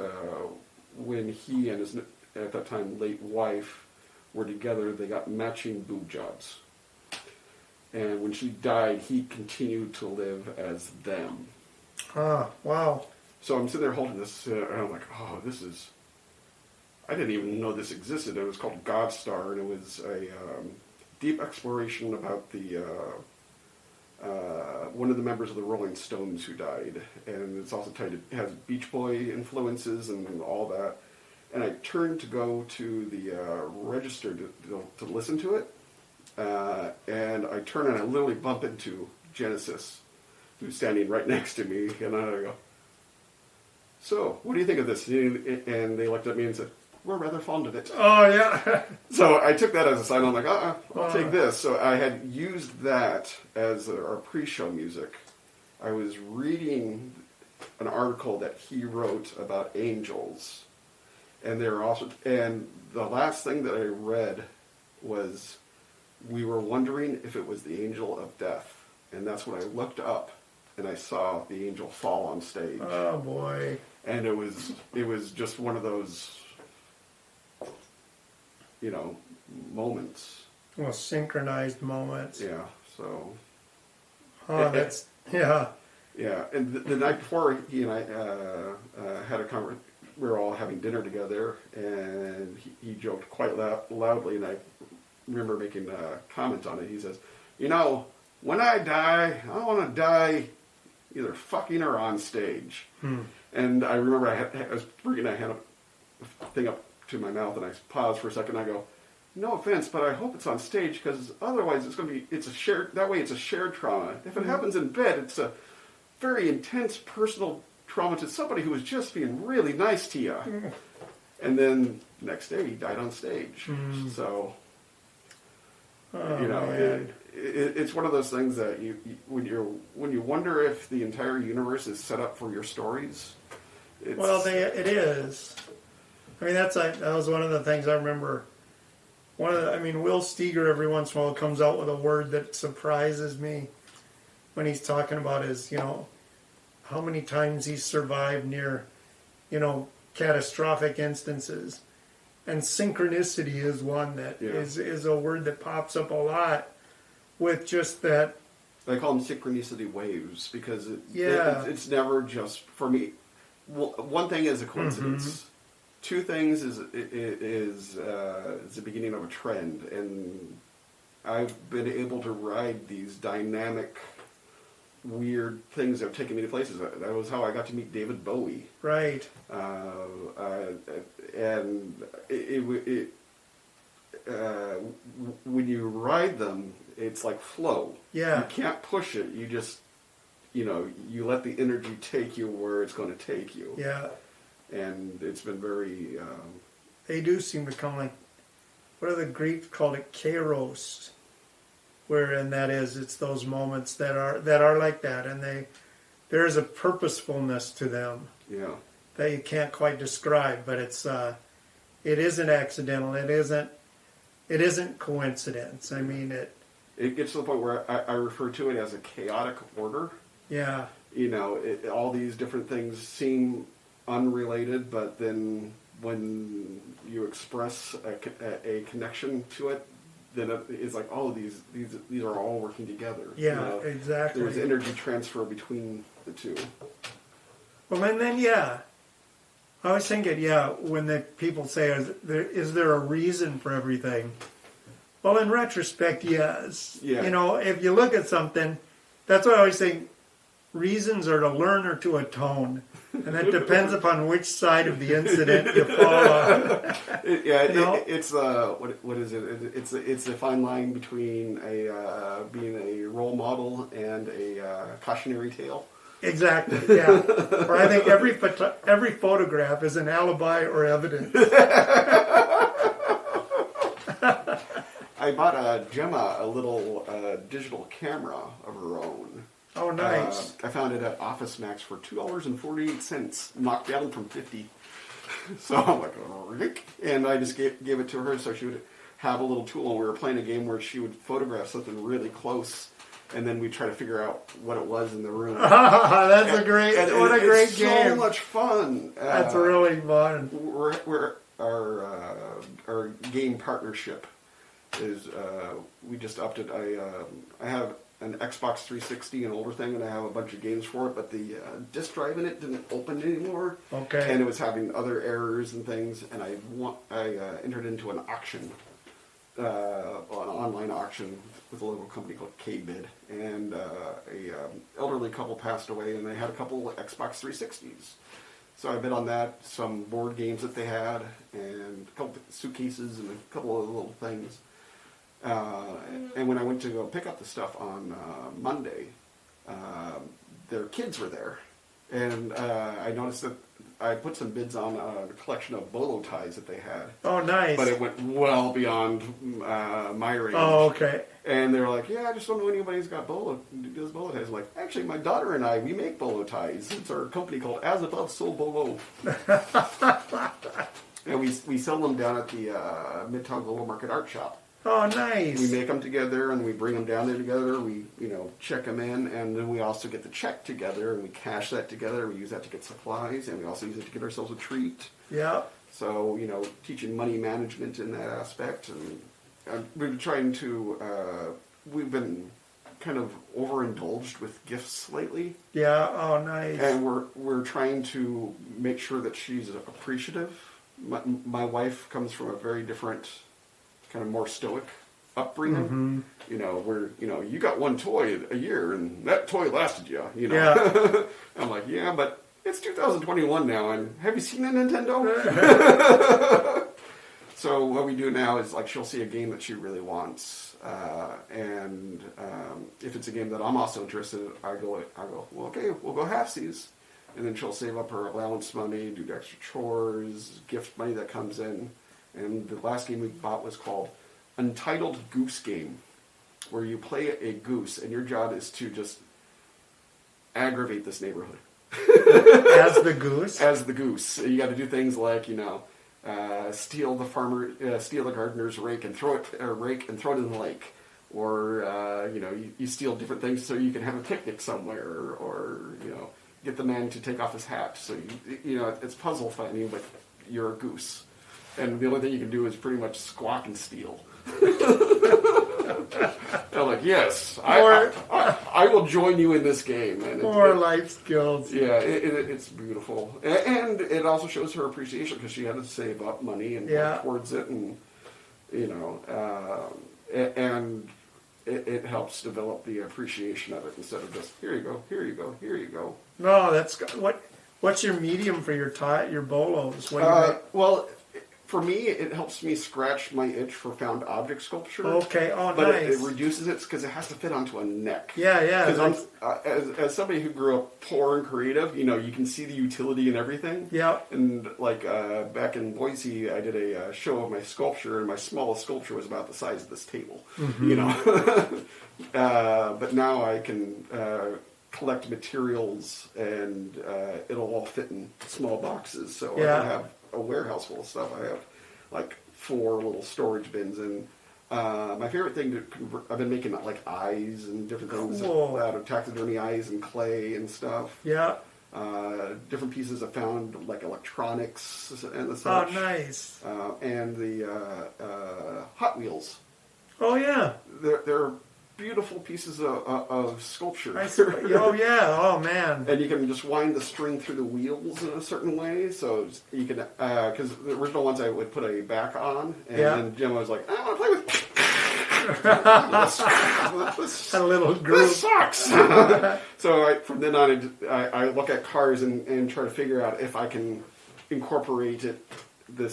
when he and his at that time late wife were together, they got matching boob jobs, and when she died, he continued to live as them. Ah, wow. So I'm sitting there holding this, and I'm like, oh, this is. I didn't even know this existed. It was called God Star, and it was a deep exploration about the one of the members of the Rolling Stones who died, and it's also tied to, it has Beach Boy influences and all that. And I turned to go to the register to listen to it, and I turn and I literally bump into Genesis, who's standing right next to me, and I go, so, what do you think of this? And they looked at me and said, we're rather fond of it. Oh, yeah. So I took that as a sign. I'm like, I'll take this. So I had used that as our pre-show music. I was reading an article that he wrote about angels. And and the last thing that I read was, we were wondering if it was the angel of death. And that's when I looked up and I saw the angel fall on stage. Oh, boy. And it was just one of those, moments. Well, synchronized moments. Yeah, so. Oh, that's, yeah. Yeah, and the night before, he and I had a conversation. We were all having dinner together, and he joked quite loudly, and I remember making a comment on it. He says, when I die, I want to die either fucking or on stage. And I remember I was bringing a thing up to my mouth, and I paused for a second, and I go, no offense, but I hope it's on stage, because otherwise it's a shared trauma. If it happens in bed, it's a very intense personal trauma to somebody who was just being really nice to you. And then the next day, he died on stage. So, it's one of those things that when you wonder if the entire universe is set up for your stories. It is. I mean, that was one of the things I remember. Will Steger every once in a while comes out with a word that surprises me when he's talking about his, how many times he's survived near, catastrophic instances. And synchronicity is one that is a word that pops up a lot with just that. I call them synchronicity waves because it's never just, for me, one thing is a coincidence. Two things is the beginning of a trend, and I've been able to ride these dynamic, weird things that have taken me to places. That was how I got to meet David Bowie. Right. And when you ride them, it's like flow. Yeah. You can't push it. You just, you let the energy take you where it's going to take you. Yeah. And it's been very... they do seem to come like, what are the Greeks called it? Kairos. And that is, it's those moments that are like that, and there is a purposefulness to them. Yeah. That you can't quite describe, but it isn't accidental. It isn't coincidence. I mean, it gets to the point where I refer to it as a chaotic order. Yeah. All these different things seem unrelated, but then when you express a connection to it, then it's like, oh, these are all working together. Yeah, exactly. There's energy transfer between the two. Well, and then, I was thinking, when the people say, is there a reason for everything? Well, in retrospect, yes. Yeah. If you look at something, that's why I always think reasons are to learn or to atone. And that depends upon which side of the incident you fall on. It's what is it? It's a fine line between being a role model and a cautionary tale. Exactly. Yeah. Or I think every photograph is an alibi or evidence. I bought Gemma a little digital camera of her own. Oh, nice. I found it at Office Max for $2.48, knocked down from $50. So I'm like, Rick. And I just gave it to her so she would have a little tool. And we were playing a game where she would photograph something really close, and then we'd try to figure out what it was in the room. That's a great, what a great it's game. so much fun. That's really fun. We're our game partnership is we just upped it. I have an Xbox 360, an older thing, and I have a bunch of games for it, but the disk drive in it didn't open anymore. Okay. And it was having other errors and things, and I entered into an auction, an online auction with a local company called K-Bid, and a elderly couple passed away, and they had a couple of Xbox 360s. So I bid on that, some board games that they had, and a couple suitcases and a couple of little things. And when I went to go pick up the stuff on Monday, their kids were there. And I noticed that I put some bids on a collection of bolo ties that they had. Oh, nice. But it went well beyond my range. Oh, okay. And they were like, yeah, I just don't know anybody's got does bolo ties. I'm like, actually, my daughter and I, we make bolo ties. It's our company called As Above, So Below. And we sell them down at the Midtown Global Market Art Shop. Oh, nice. We make them together and we bring them down there together. We, check them in, and then we also get the check together and we cash that together. We use that to get supplies, and we also use it to get ourselves a treat. Yeah. So, teaching money management in that aspect, and we've been trying to. We've been kind of overindulged with gifts lately. Yeah. Oh, nice. And we're trying to make sure that she's appreciative. My wife comes from a very different, kind of more stoic upbringing. Where you got one toy a year and that toy lasted you. Yeah. I'm like, yeah, but it's 2021 now, and have you seen a Nintendo? So what we do now is, like, she'll see a game that she really wants, and if it's a game that I'm also interested in, I go, well, okay, we'll go halfsies. And then she'll save up her allowance money, do extra chores, gift money that comes in. And the last game we bought was called Untitled Goose Game, where you play a goose, and your job is to just aggravate this neighborhood. As the goose? As the goose. You got to do things like, steal the gardener's rake and throw it in the lake. Or, you steal different things so you can have a picnic somewhere, or, get the man to take off his hat. So, it's puzzle finding, but you're a goose. And the only thing you can do is pretty much squawk and steal. I'm like, yes, I will join you in this game. And more life skills. Yeah, it's beautiful. And it also shows her appreciation because she had to save up money and work towards it. And, and it helps develop the appreciation of it instead of just, here you go, here you go, here you go. No, that's what's your medium for your bolos? What do you make? Well, for me, it helps me scratch my itch for found object sculpture. Okay, oh, but nice. It reduces it because it has to fit onto a neck. Yeah. Because as somebody who grew up poor and creative, you can see the utility in everything. Yeah. And back in Boise, I did a show of my sculpture, and my smallest sculpture was about the size of this table. Mm-hmm. But now I can collect materials, and it'll all fit in small boxes. So I don't have a warehouse full of stuff. I have like 4 little storage bins, and my favorite thing I've been making like eyes and different things out of taxidermy eyes and clay and stuff. Yeah. Different pieces I found, like electronics and the such. Oh, nice. And the Hot Wheels. Oh, yeah. They're beautiful pieces of sculpture. Oh, yeah. Oh, man. And you can just wind the string through the wheels in a certain way. So you can, because the original ones I would put a back on, and then Gemma was like, I want to play with this. A little group. This sucks. So from then on, I look at cars and try to figure out if I can incorporate the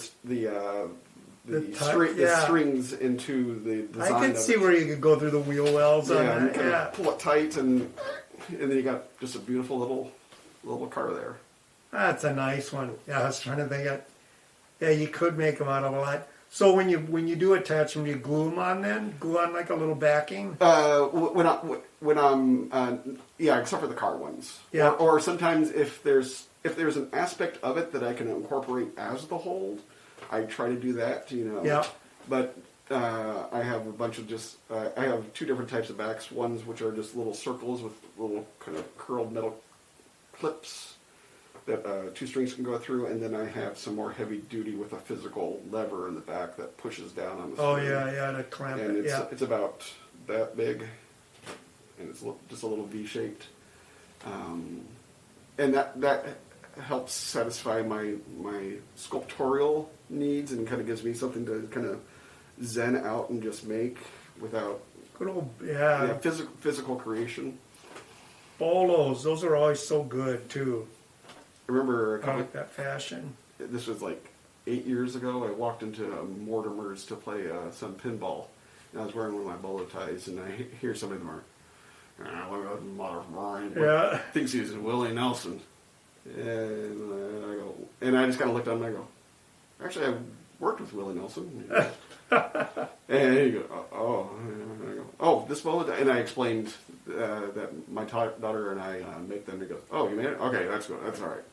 strings into the design. I can see where you could go through the wheel wells on that. You can pull it tight, and then you got just a beautiful little car there. That's a nice one. Yeah, I was trying to think of. Yeah, you could make them out of a lot. So when you do attach them, you glue them on then? Glue on like a little backing? When I'm yeah, except for the car ones. Yeah. Or sometimes if there's an aspect of it that I can incorporate as the hold, I try to do that. Yeah. But I have a bunch of I have two different types of backs. Ones which are just little circles with little kind of curled metal clips that two strings can go through, and then I have some more heavy duty with a physical lever in the back that pushes down on the string. Oh yeah, to clamp And it. Yeah. it's about that big, and it's just a little V-shaped, and that helps satisfy my sculptorial needs and kind of gives me something to kind of zen out and just make without Good old physical creation. Bolos, those are always so good too. I remember I like that fashion. this was like 8 years ago. I walked into Mortimer's to play some pinball, and I was wearing one of my bolo ties, and I hear somebody in the morning, Yeah. thinks he's Willie Nelson, and I just kind of looked at him and I go, actually, I've worked with Willie Nelson. And he goes, and I go, oh, this bolo tie, and I explained that my daughter and I make them. And he goes, oh, you made it? Okay, that's good. That's all right.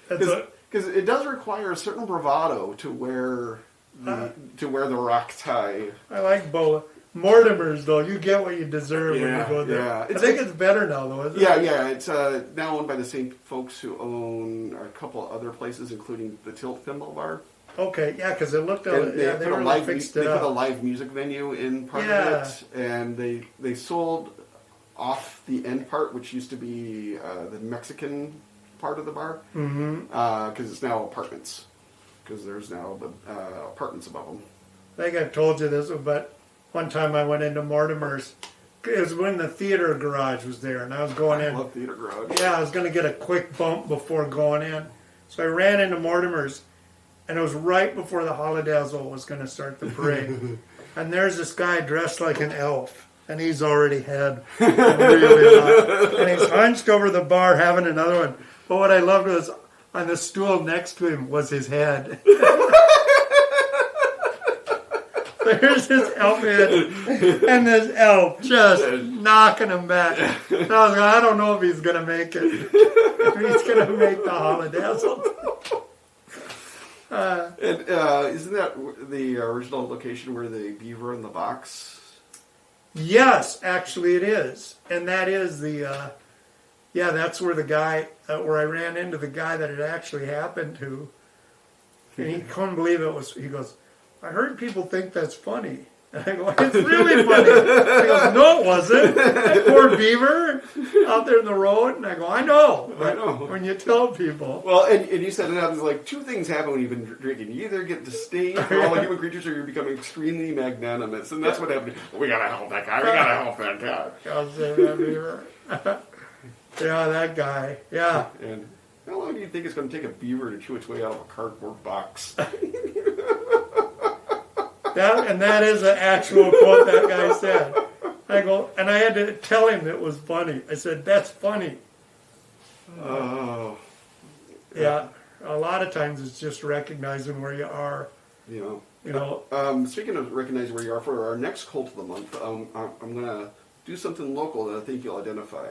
Because it does require a certain bravado to wear the rock tie. I like Bola. Mortimer's though, you get what you deserve when you go there. Yeah. I think it's better now though, isn't it? Yeah. It's now owned by the same folks who own a couple other places, including the Tilt Pinball Bar. Okay, yeah, because it looked And they really fixed it They up. put a live music venue in part of it, and they sold off the end part, which used to be the Mexican part of the bar, because it's now apartments. Because there's now the apartments above them. I think I've told you this, but one time I went into Mortimer's. It was when the theater garage was there, and I was going in. I love theater garage. Yeah, I was going to get a quick bump before going in. So I ran into Mortimer's, and it was right before the Holodazzle was going to start the parade. And there's this guy dressed like an elf, and he's already had really hot. And he's hunched over the bar having another one. But what I loved was on the stool next to him was his head. There's this elf head, and this elf just knocking him back. And I was like, I don't know if he's going to make it. If he's going to make the Holodazzle. Isn't that the original location where the beaver in the box? Yes, actually it is. And that is that's where the guy, where I ran into the guy that it actually happened to. And he couldn't believe it was, he goes, I heard people think that's funny. And I go, it's really funny. He goes, no, it wasn't. That poor beaver out there in the road. And I go, I know. When you tell people. Well, and you said it happens like two things happen when you've been drinking. You either get disdain for all human creatures, or you become extremely magnanimous. And that's what happened. We gotta help that guy. We gotta help that guy. I'll say that beaver. Yeah, that guy. Yeah. And how long do you think it's going to take a beaver to chew its way out of a cardboard box? That is an actual quote that guy said. I go, and I had to tell him it was funny. I said, that's funny. Oh. Yeah, a lot of times it's just recognizing where you are. You You know. Speaking of recognizing where you are, for our next cult of the month, I'm going to do something local that I think you'll identify.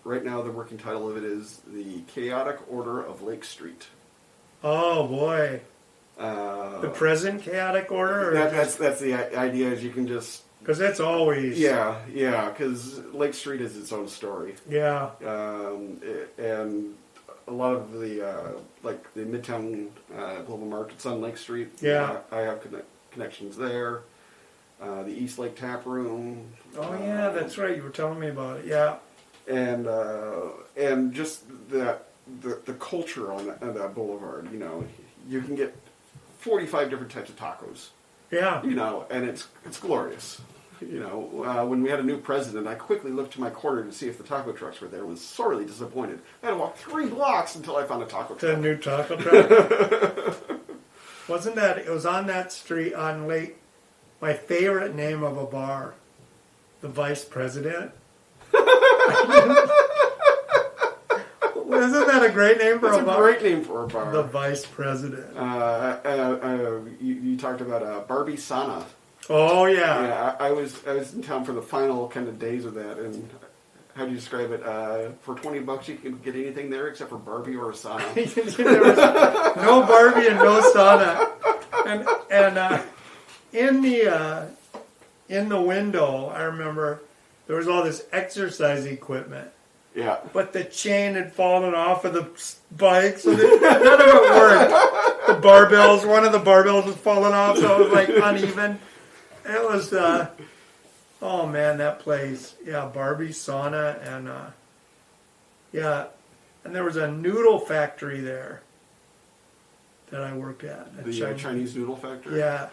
Right now, the working title of it is The Chaotic Order of Lake Street. Oh, boy. The present chaotic order? That's the idea, is you can just... Because it's always... Yeah, because Lake Street is its own story. Yeah. And a lot of the, like the Midtown Global Markets on Lake Street, yeah, I have connections there. The East Lake Tap Room. Oh, yeah, that's right. You were telling me about it, yeah. And just the culture on that boulevard, you know, you can get 45 different types of tacos. Yeah. You know, and it's glorious. You know, when we had a new president, I quickly looked to my corner to see if the taco trucks were there. I was sorely disappointed. I had to walk 3 blocks until I found a taco truck. The new taco truck? Wasn't that, it was on that street on Lake, my favorite name of a bar, the Vice President. Isn't that a great name for That's a a bar? great name for a bar. The vice president. You talked about Barbie Sana. Oh yeah. Yeah, I was in town for the final kind of days of that, and how do you describe it? For $20, you can get anything there except for Barbie or a sauna. There was no Barbie and no sauna. And in the window, I remember there was all this exercise equipment. Yeah. But the chain had fallen off of the bike, so none of it worked. The barbells, one of the barbells was falling off, so it was like uneven. It was, oh man, that place. Yeah, Barbie, sauna, and yeah. And there was a noodle factory there that I worked at. The Chinese noodle factory? Yeah.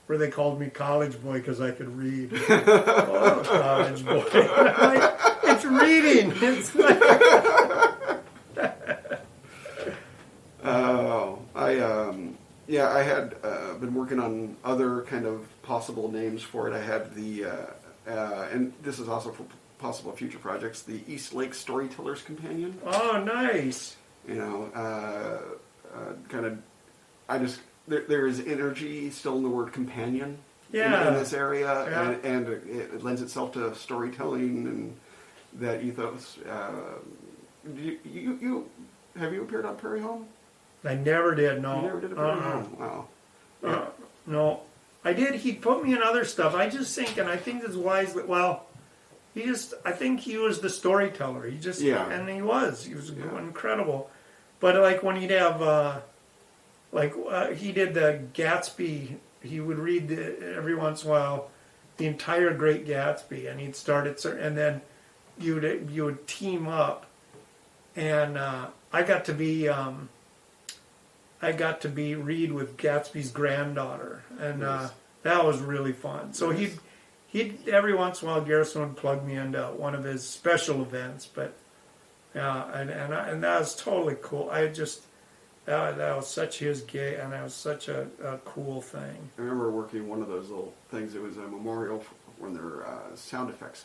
Where they called me college boy because I could read. Oh, college boy. Like, it's reading. It's like... I had been working on other kind of possible names for it. I had the, and this is also for possible future projects, the East Lake Storytellers Companion. Oh, nice. You know, there is energy still in the word companion in this area, and it lends itself to storytelling and that ethos. Have you appeared on Prairie Home? I never did, no. You never did a Prairie Home? Wow. No. I did, he put me in other stuff. I just think, and I think it's wise, I think he was the storyteller. And he was incredible. But like when he'd have, he did the Gatsby, he would read every once in a while the entire Great Gatsby, and he'd start it, and then you would team up, and I got to be read with Gatsby's granddaughter, and nice. That was really fun. So nice. he'd every once in a while Garrison would plug me into one of his special events, but and that was totally cool. That was such his gig, and that was such a cool thing. I remember working one of those little things. It was a memorial when their sound effects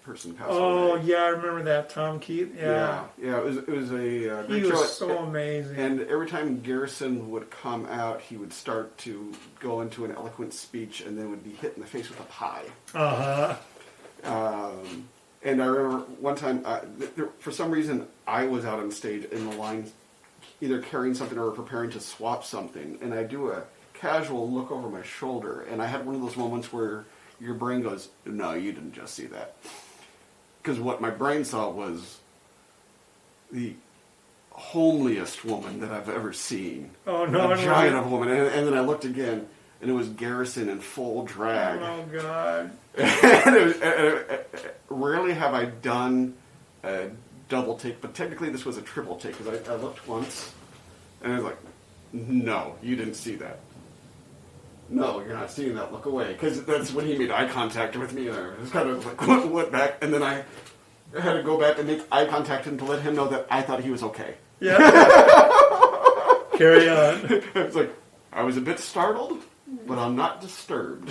person passed away. Oh yeah, I remember that, Tom Keith. Yeah. It was a great he show. was so amazing. And every time Garrison would come out, he would start to go into an eloquent speech, and then would be hit in the face with a pie. And I remember one time, for some reason, I was out on stage in the line, either carrying something or preparing to swap something, and I do a casual look over my shoulder, and I had one of those moments where your brain goes, no, you didn't just see that. Because what my brain saw was the homeliest woman that I've ever seen. Oh, no. A giant of a woman. And then I looked again, and it was Garrison in full drag. Oh, God. Rarely have I done a double take, but technically this was a triple take, because I looked once, and I was like, no, you didn't see that. No, you're not seeing that. Look away. Because that's when he made eye contact with me. And I was kind of like, went back, and then I had to go back and make eye contact and to let him know that I thought he was okay. Yeah. Carry on. It's like, I was a bit startled, but I'm not disturbed.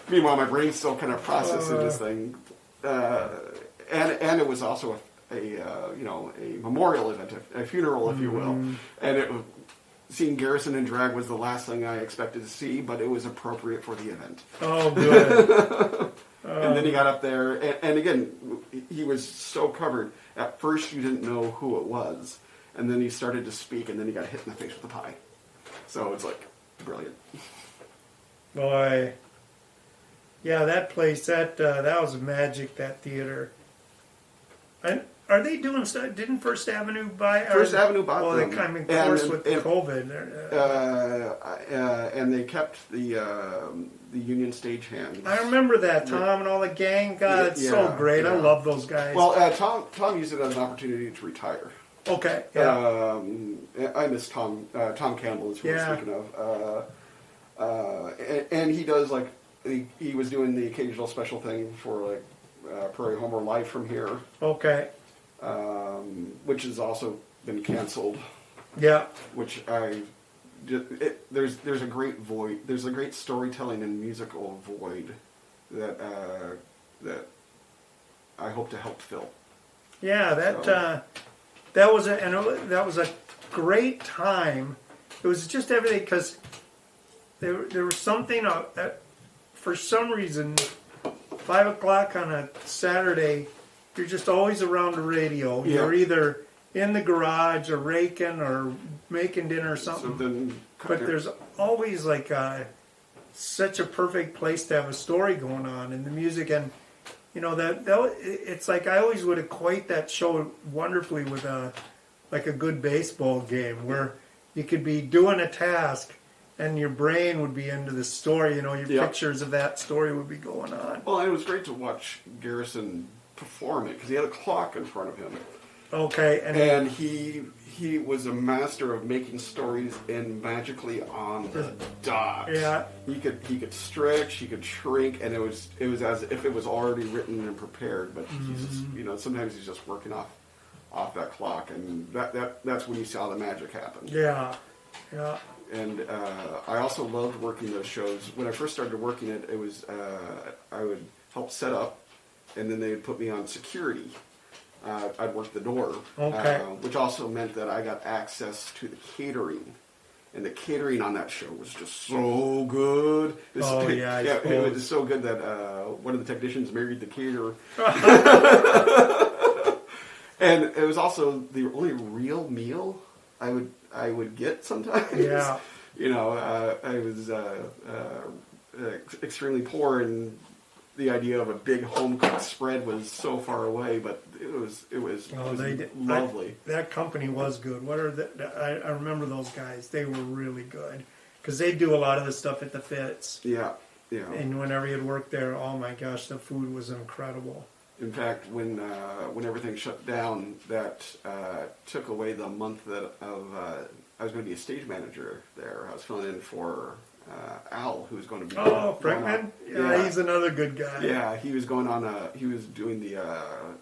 Meanwhile, my brain's still kind of processing this thing. And it was also a memorial event, a funeral, if you will. And it was, seeing Garrison in drag was the last thing I expected to see, but it was appropriate for the event. Oh, good. And then he got up there, and again, he was so covered. At first, you didn't know who it was, and then he started to speak, and then he got hit in the face with a pie. So it's like, brilliant. Boy. Yeah, that place, that was magic, that theater. And are they doing stuff? Didn't First Avenue buy? First Avenue bought them. Well, they kind of, course, with COVID. And they kept the Union Stagehand. I remember that, Tom, and all the gang. God, it's so great. I love those guys. Well, Tom used it as an opportunity to retire. Okay. Yeah. I miss Tom. Tom Campbell is who I'm speaking of. And he does he was doing the occasional special thing for Prairie Home or Live from Here. Okay. Which has also been canceled. Yeah. Which there's a great void. There's a great storytelling and musical void that I hope to help fill. Yeah, that was that was a great time. It was just everything because there was something for some reason 5 o'clock on a Saturday. You're just always around the radio. Yeah. You're either in the garage or raking or making dinner or something. But there's always like such a perfect place to have a story going on in the music, and you know that it's like I always would equate that show wonderfully with a good baseball game where you could be doing a task and your brain would be into the story. You know, your pictures of that story would be going on. Well, it was great to watch Garrison perform it because he had a clock in front of him. Okay, and he was a master of making stories and magically on the dot. Yeah, he could stretch, he could shrink, and it was as if it was already written and prepared. But he's just, sometimes he's just working off that clock, and that's when you saw the magic happen. Yeah, yeah. And I also loved working those shows. When I first started working it was I would help set up, and then they would put me on security. I'd work the door, which also meant that I got access to the catering. And the catering on that show was just so good. It was so good that one of the technicians married the caterer. And it was also the only real meal I would get sometimes. Yeah. I was extremely poor, and the idea of a big home cooked spread was so far away, but it was lovely. That company was good. I remember those guys. They were really good because they do a lot of the stuff at the Fitz. Yeah. And whenever you'd work there, oh my gosh, the food was incredible. In fact, when everything shut down, that took away the month I was going to be a stage manager there. I was filling in for Al, who was going to be. Oh, Frankman? Yeah, he's another good guy. Yeah, he was going on he was doing the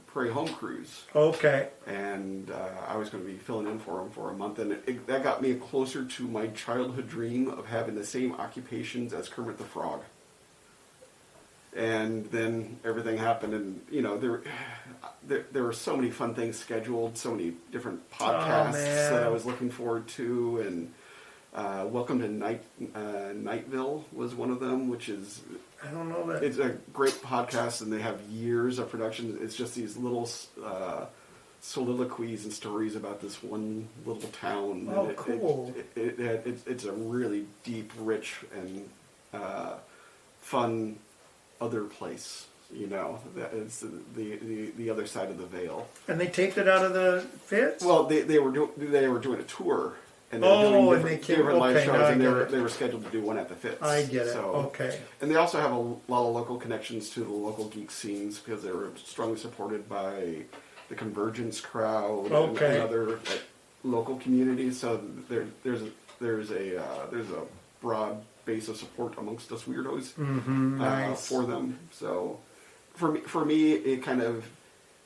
Prairie Home Cruise. Okay. And I was going to be filling in for him for a month, and that got me closer to my childhood dream of having the same occupations as Kermit the Frog. And then everything happened, and there were so many fun things scheduled, so many different podcasts that I was looking forward to, and Welcome to Nightville was one of them, which is I don't know that it's a great podcast, and they have years of production. It's just these little soliloquies and stories about this one little town. Oh, cool! It's a really deep, rich, and fun other place, that is the other side of the veil. And they taped it out of the Fitz? Well, they were doing a tour, and they were doing different live shows, and they were scheduled to do one at the Fitz. I get it. Okay. And they also have a lot of local connections to the local geek scenes because they were strongly supported by the Convergence crowd and other local communities. So there's a broad base of support amongst us weirdos nice. For them. So for me, it kind of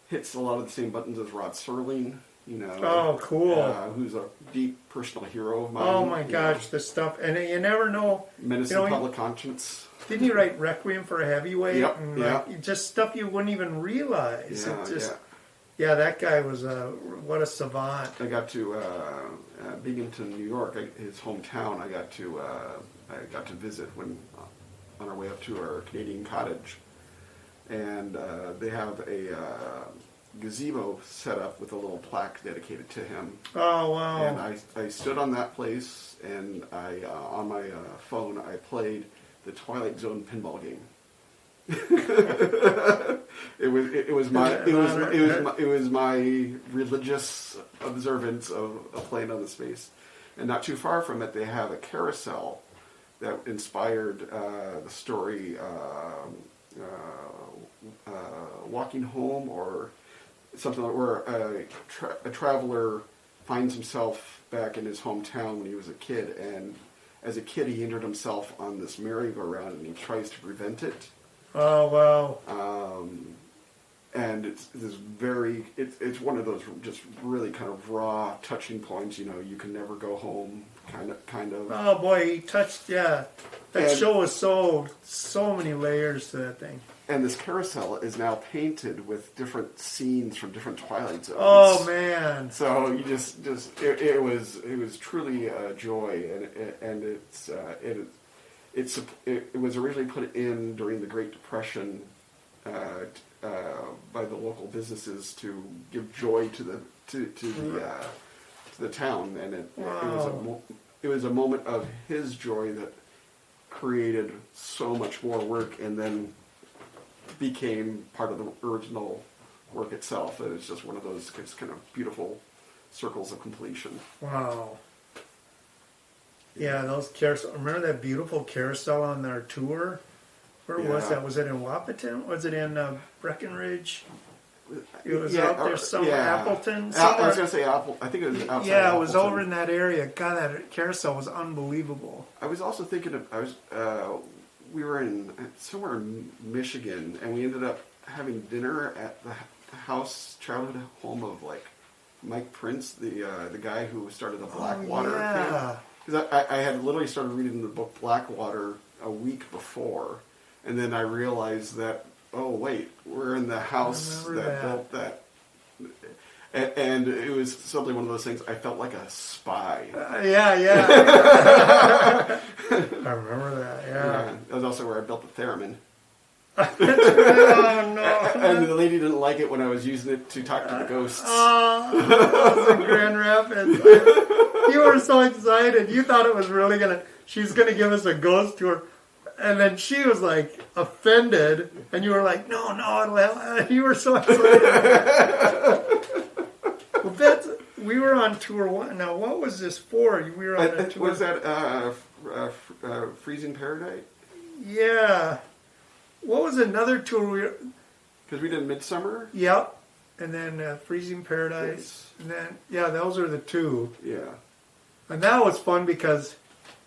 hits a lot of the same buttons as Rod Serling. Oh, cool! Who's a deep personal hero of mine. Oh my gosh, the stuff, and you never know. Menace to Public Conscience. Didn't he write Requiem for a Heavyweight? Yep. And just stuff you wouldn't even realize. Yeah, that guy was what a savant. I got to Binghamton, New York, his hometown. I got to visit when on our way up to our Canadian cottage, and they have a gazebo set up with a little plaque dedicated to him. Oh wow! And I stood on that place, and I on my phone I played the Twilight Zone pinball game. It was my religious observance of playing on the space. And not too far from it, they have a carousel that inspired the story Walking Home, or something like where a traveler finds himself back in his hometown when he was a kid, and as a kid he injured himself on this merry-go-round, and he tries to prevent it. Oh wow! And it's one of those just really kind of raw, touching points. You can never go home, kind of. Oh boy, he touched. Yeah, that show was so many layers to that thing. And this carousel is now painted with different scenes from different Twilight Zones. Oh man! So you it was truly a joy, and it was originally put in during the Great Depression by the local businesses to give joy to the town, and it was a moment of his joy that created so much more work, and then became part of the original work itself. And it's just one of those kind of beautiful circles of completion. Wow. Yeah, those carousel. Remember that beautiful carousel on our tour? Where was that? Was it in Wapaton? Was it in Breckenridge? It was out there somewhere. Appleton? I was going to say Apple. I think it was outside. Yeah, it was Appleton. over in that area. God, that carousel was unbelievable. I was also thinking of, we were in somewhere in Michigan, and we ended up having dinner at the childhood home of like Mike Prince, the guy who started the Blackwater camp. Because I had literally started reading the book Blackwater a week before, and then I realized that, oh wait, we're in the house that built that. And it was simply one of those things. I felt like a spy. Yeah. I remember that. Yeah. That was also where I built the theremin. Oh no! And the lady didn't like it when I was using it to talk to the ghosts. Oh, that was in Grand Rapids. You were so excited. You thought it was really she's gonna give us a ghost tour. And then she was like offended, and you were like, no, you were so excited. Well, we were on tour one. Now, what was this for? We were on a tour. Was that Freezing Paradise? Yeah. What was another tour Because we did Midsummer? Yep. And then Freezing Paradise. Yes. And then, those are the two. Yeah. And that was fun because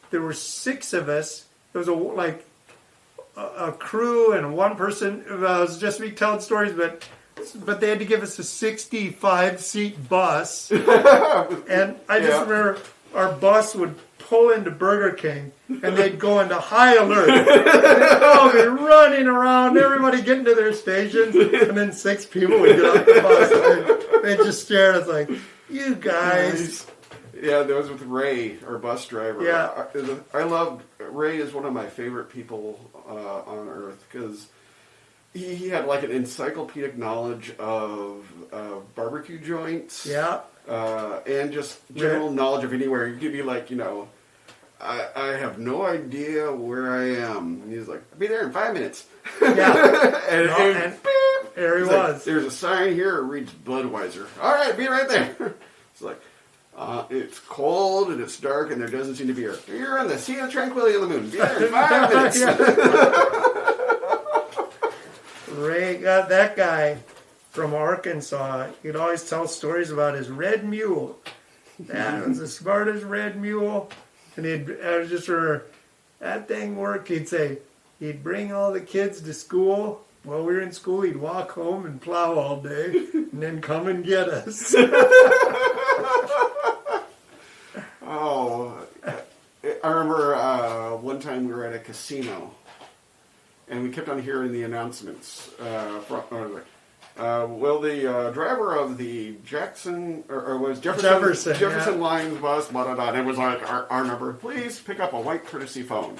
there were 6 of us. There was a crew and one person. It was just me telling stories, but they had to give us a 65-seat bus. And I just remember our bus would pull into Burger King and they'd go into high alert. They'd all be running around, everybody getting to their stations, and then 6 people would get off the bus and they'd just stare at us like, you guys. Yeah, that was with Ray, our bus driver. Yeah. I loved, Ray is one of my favorite people on earth because he had like an encyclopedic knowledge of barbecue joints. Yeah. And just general knowledge of anywhere. You could be like, I have no idea where I am. And he's like, I'll be there in 5 minutes. Yeah. and beep. There he was. Like, there's a sign here, it reads Budweiser. All right, be right there. It's like, it's cold and it's dark and there doesn't seem to be air. You're on the Sea of Tranquility of the Moon. Be there in 5 minutes. Ray got that guy from Arkansas. He'd always tell stories about his red mule. That was the smartest red mule. And I just remember, that thing worked. He'd say, he'd bring all the kids to school. While we were in school, he'd walk home and plow all day and then come and get us. I remember one time we were at a casino and we kept on hearing the announcements. The driver of the Jefferson Lines bus, blah, blah, blah. And it was like our number, please pick up a white courtesy phone.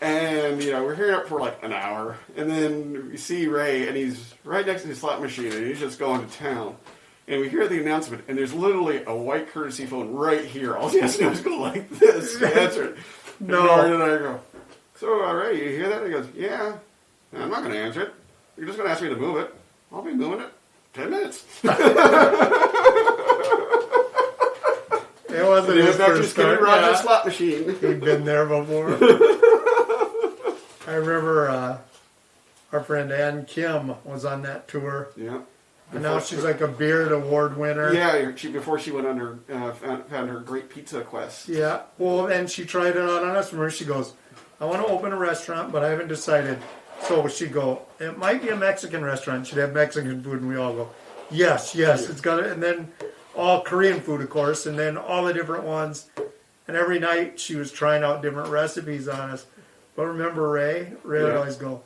And, we're hearing it for like an hour. And then we see Ray, and he's right next to the slot machine, and he's just going to town. And we hear the announcement, and there's literally a white courtesy phone right here. All he has to do is go like this to answer it. No. And I go, so, Ray, you hear that? He goes, yeah. I'm not going to answer it. You're just going to ask me to move it. I'll be moving it. 10 minutes. It wasn't his first start. Roger slot machine. He'd been there before. I remember our friend Ann Kim was on that tour. Yeah. And now she's like a Beard Award winner. Yeah, before she went on her, found her great pizza quest. Yeah. Well, and she tried it out on us. Remember, she goes, I want to open a restaurant, but I haven't decided. So she'd go, it might be a Mexican restaurant. She'd have Mexican food, and we all go, yes, it's got it. And then all Korean food, of course, and then all the different ones. And every night she was trying out different recipes on us. But remember Ray? Ray would always go,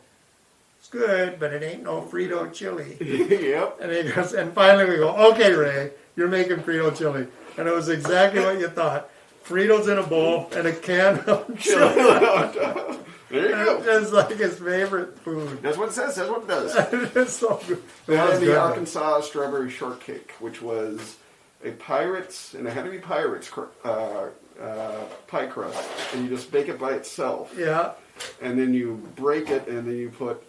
It's good, but it ain't no Frito chili. Yep. And he goes, and finally we go, okay, Ray, you're making Frito chili. And it was exactly what you thought. Fritos in a bowl and a can of chili. There you go. It's like his favorite food. That's what it says. That's what it does. It's so good. And the Arkansas strawberry shortcake, which was a Pirates, and it had to be Pirates pie crust, and you just bake it by itself. Yeah. And then you break it, and then you put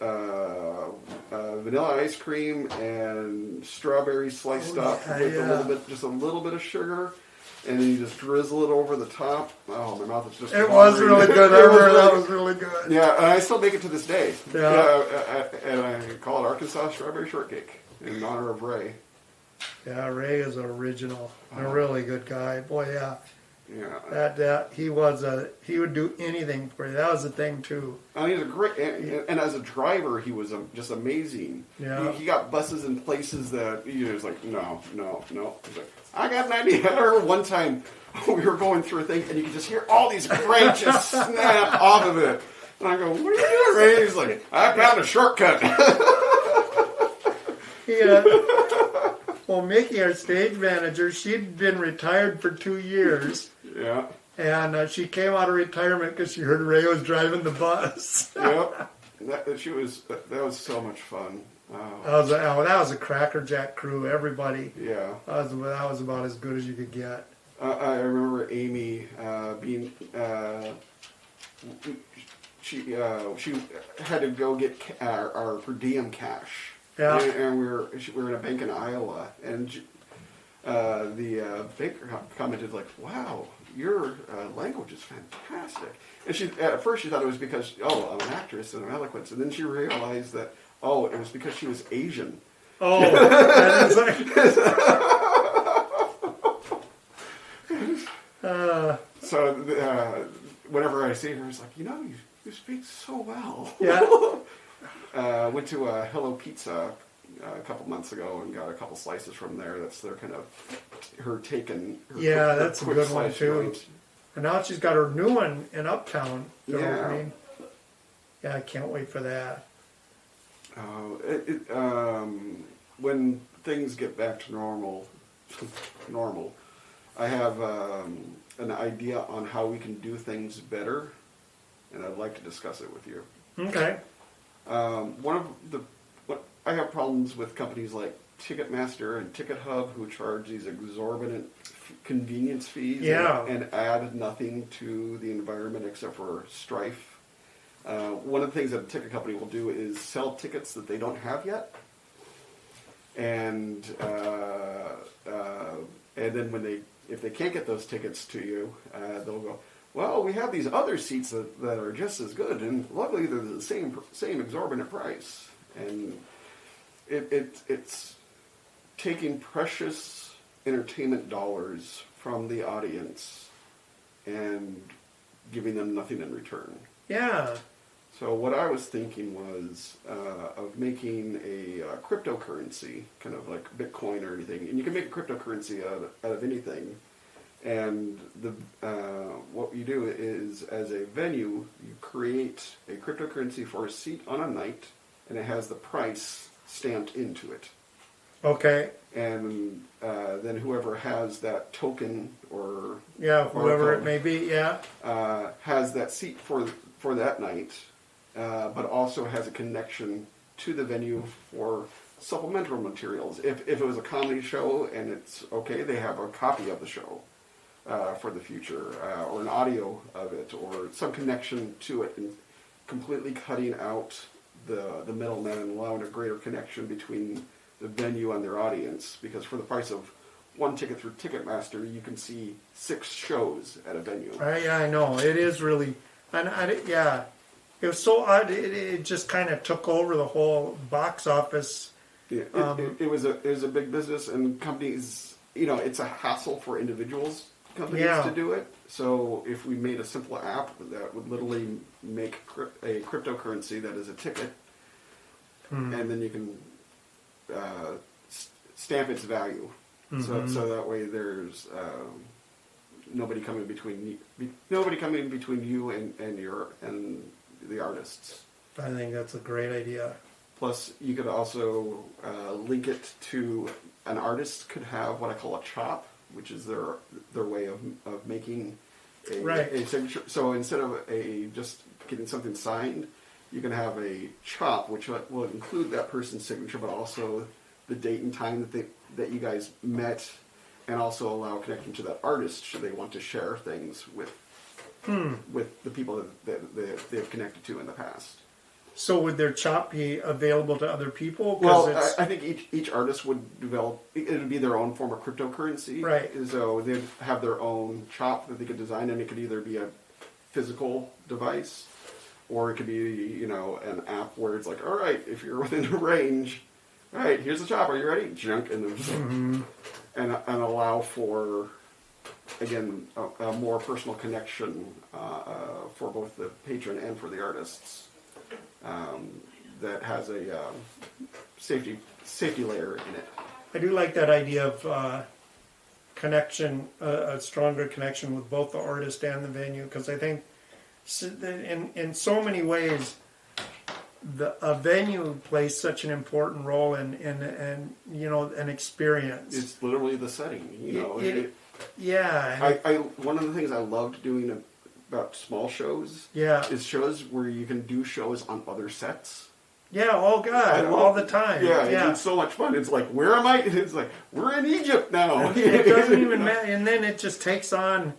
vanilla ice cream and strawberry sliced up with a little bit of sugar, and then you just drizzle it over the top. Oh, my mouth is just. It was really good. I remember that was really good. Yeah, and I still make it to this day. Yeah. And I call it Arkansas strawberry shortcake in honor of Ray. Yeah, Ray is original. A really good guy. Boy, yeah. Yeah. That he would do anything for you. That was the thing too. And he's a great, and as a driver, he was just amazing. Yeah. He got buses in places that he was like, no. He's like, I got an idea. I remember one time we were going through a thing, and you could just hear all these branches snap off of it. And I go, what are you doing, Ray? He's like, I found a shortcut. Yeah. Well, Mickey, our stage manager, she'd been retired for 2 years. Yeah. And she came out of retirement because she heard Ray was driving the bus. Yep. That was so much fun. That was a Cracker Jack crew. Everybody. Yeah. That was about as good as you could get. I remember Amy being. She had to go get our per diem cash. Yeah. And we were in a bank in Iowa, and the banker commented like, "Wow, your language is fantastic." And at first she thought it was because I'm an actress and I'm eloquent, and then she realized that it was because she was Asian. Oh, that is like. So whenever I see her, it's like, you speak so well. Yeah. Went to Hello Pizza a couple months ago and got a couple slices from there. That's their kind of her taken. That's a good one too. Joint. And now she's got her new one in Uptown. Yeah. I can't wait for that. When things get back to normal, I have an idea on how we can do things better, and I'd like to discuss it with you. Okay. I have problems with companies like Ticketmaster and Ticket Hub who charge these exorbitant convenience fees and add nothing to the environment except for strife. One of the things that a ticket company will do is sell tickets that they don't have yet, and then if they can't get those tickets to you, they'll go, well, we have these other seats that are just as good, and luckily they're the same exorbitant price. And it's taking precious entertainment dollars from the audience and giving them nothing in return. Yeah. So what I was thinking was of making a cryptocurrency, kind of like Bitcoin or anything. And you can make a cryptocurrency out of anything. And what you do is, as a venue, you create a cryptocurrency for a seat on a night, and it has the price stamped into it. Okay. And then whoever has that token or whoever it may be, has that seat for that night, but also has a connection to the venue for supplemental materials. If it was a comedy show and it's okay, they have a copy of the show for the future, or an audio of it, or some connection to it, and completely cutting out the middleman and allowing a greater connection between the venue and their audience. Because for the price of one ticket through Ticketmaster, you can see 6 shows at a venue. Yeah, I know. It is really, and it was so odd. It just kind of took over the whole box office. Yeah, it was a big business, and companies, it's a hassle for companies to do it. So if we made a simple app that would literally make a cryptocurrency that is a ticket, and then you can stamp its value. So that way there's nobody coming between you and the artists. I think that's a great idea. Plus, you could also link it to an artist could have what I call a chop, which is their way of making a signature. So instead of just getting something signed, you can have a chop, which will include that person's signature, but also the date and time that you guys met, and also allow connection to that artist should they want to share things with the people that they've connected to in the past. So would their chop be available to other people? Well, I think each artist would develop, it would be their own form of cryptocurrency. Right. So they'd have their own chop that they could design, and it could either be a physical device, or it could be, an app where it's like, all right, if you're within a range, all right, here's the chop, are you ready? Junk, and and allow for, again, a more personal connection for both the patron and for the artists. That has a safety layer in it. I do like that idea of connection, a stronger connection with both the artist and the venue, because I think in so many ways a venue plays such an important role in an experience. It's literally the setting, Yeah. One of the things I loved doing about small shows is shows where you can do shows on other sets. Yeah, all the time. Yeah, it's so much fun. It's like, where am I? It's like, we're in Egypt now. It doesn't even matter. And then it just takes on,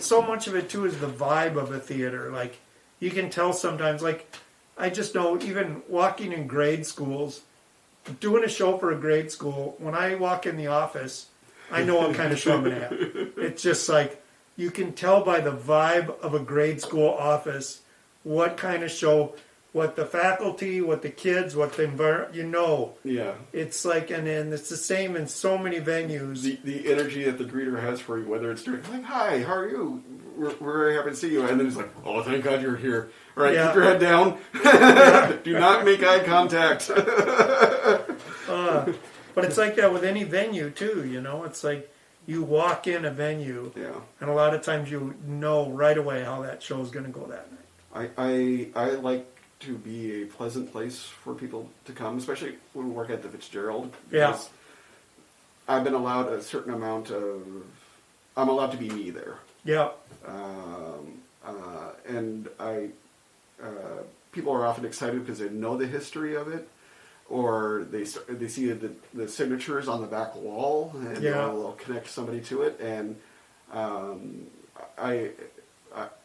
so much of it too is the vibe of a theater. Like, you can tell sometimes, like, I just know, even walking in grade schools, doing a show for a grade school, when I walk in the office, I know what kind of show I'm going to have. It's just like, you can tell by the vibe of a grade school office what kind of show, what the faculty, what the kids, what the environment, Yeah. It's like, and it's the same in so many venues. The energy that the greeter has for you, whether it's during, like, hi, how are you? We're very happy to see you. And then it's like, oh, thank God you're here. All right, keep your head down. Do not make eye contact. But it's like that with any venue, too, It's like, you walk in a venue, and a lot of times you know right away how that show's going to go that night. I like to be a pleasant place for people to come, especially when we work at the Fitzgerald. Because I've been allowed a certain amount of... I'm allowed to be me there. Yeah. And people are often excited because they know the history of it, or they see the signatures on the back wall, and they'll connect somebody to it. And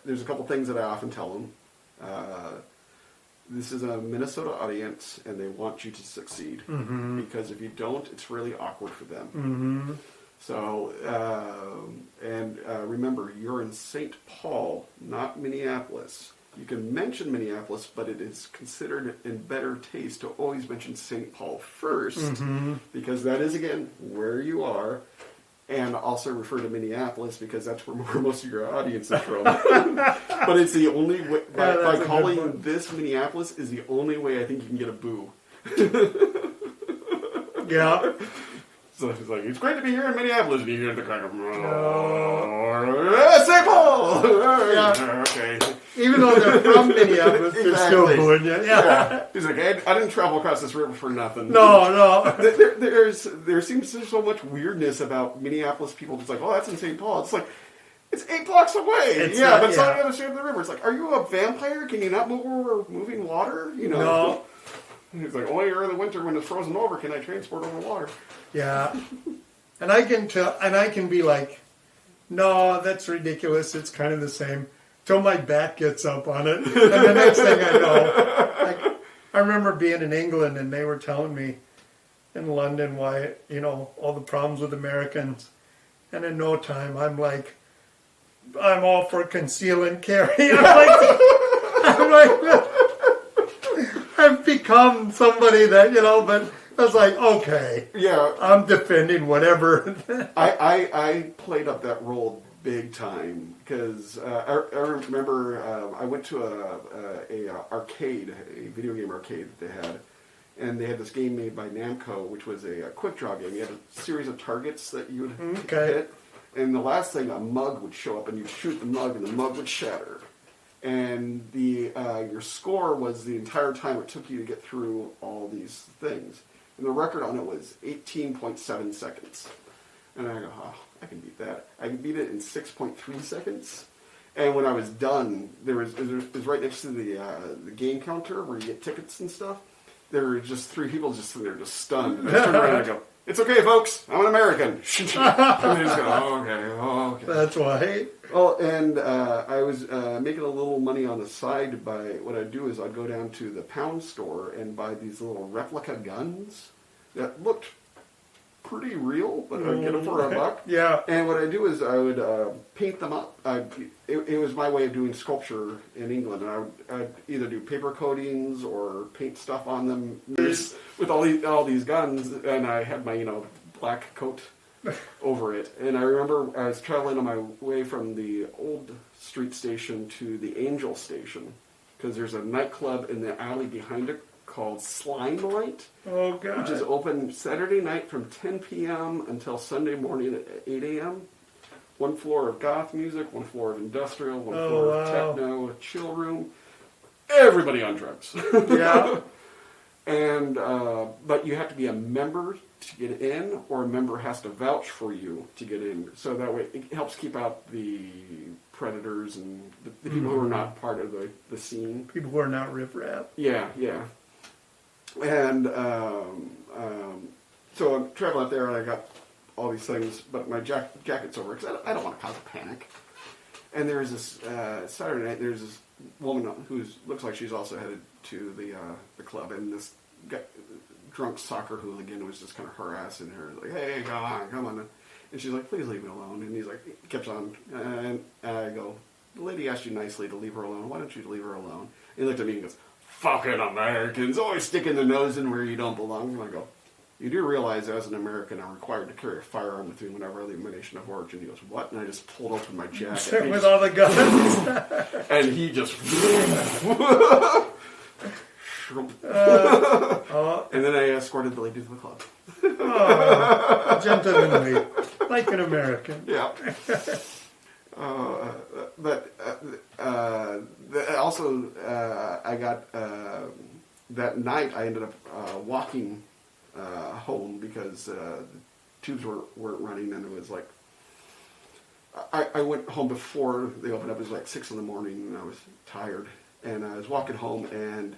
there's a couple things that I often tell them. This is a Minnesota audience, and they want you to succeed. Mm-hmm. Because if you don't, it's really awkward for them. Mm-hmm. So, remember, you're in St. Paul, not Minneapolis. You can mention Minneapolis, but it is considered in better taste to always mention St. Paul first, because that is, again, where you are, and also refer to Minneapolis because that's where most of your audience is from. But it's the only way, by calling this Minneapolis is the only way I think you can get a boo. Yeah. So it's like, it's great to be here in Minneapolis, and you hear the kind of, St. Paul! Yeah. Okay. Even though they're from Minneapolis, they're still booing you. Yeah. He's like, I didn't travel across this river for nothing. No. There seems to be so much weirdness about Minneapolis people. It's like, oh, that's in St. Paul. It's like, it's 8 blocks away. But it's on the other side of the river. It's like, are you a vampire? Can you not move where we're moving water? No. He's like, only during the winter when it's frozen over can I transport over water. Yeah. And I can tell, and I can be like, no, that's ridiculous. It's kind of the same. Till my back gets up on it. And the next thing I know, like, I remember being in England and they were telling me in London why, all the problems with Americans. And in no time, I'm like, I'm all for conceal and carry. I'm like, I've become somebody that, but I was like, okay. Yeah. I'm defending whatever. I played up that role big time because I remember I went to a arcade, a video game arcade that they had, and they had this game made by Namco, which was a quick draw game. You had a series of targets that you would hit, and the last thing, a mug would show up, and you'd shoot the mug, and the mug would shatter. and the your score was the entire time it took you to get through all these things. And the record on it was 18.7 seconds. And I go, oh, I can beat that. I can beat it in 6.3 seconds. And when I was done, it was right next to the game counter where you get tickets and stuff. There were just 3 people just sitting there, just stunned. And I turned around and I go, "It's okay, folks. I'm an American." And they just go, "Oh, okay." That's why. Well, and I was making a little money on the side by what I'd do is I'd go down to the pound store and buy these little replica guns that looked pretty real, but I'd get them for $1. Yeah. And what I do is I would paint them up. It was my way of doing sculpture in England, and I'd either do paper coatings or paint stuff on them with all these guns. And I had my black coat over it. And I remember I was traveling on my way from the old street station to the Angel station because there's a nightclub in the alley behind it called Slime Light. Oh, God. Which is open Saturday night from 10 p.m. until Sunday morning at 8 a.m. 1 floor of goth music, 1 floor of industrial, 1 floor of techno, a chill room. Everybody on drugs. Yeah. And but you have to be a member to get in, or a member has to vouch for you to get in. So that way it helps keep out the predators and the people who are not part of the scene. People who are not riffraff. Yeah, yeah. And so I'm traveling out there, and I got all these things, but my jacket's over because I don't want to cause a panic. And there's this Saturday night. There's this woman who looks like she's also headed to the club, and this drunk soccer hooligan was just kind of harassing her, like, "Hey, come on," and she's like, "Please leave me alone." And he's like, he keeps on, and I go, "The lady asked you nicely to leave her alone. Why don't you leave her alone?" And he looked at me and goes, "Fucking Americans, always sticking their nose in where you don't belong." And I go, "You do realize as an American I'm required to carry a firearm with me whenever I leave my nation of origin." He goes, "What?" And I just pulled open my jacket. With all the guns. And he just... and then I escorted the lady to the club. Oh, gentlemanly. Like an American. Yeah. Also, I got... that night I ended up walking home because the tubes weren't running, and it was like I went home before they opened up. It was like 6 in the morning, and I was tired, and I was walking home, and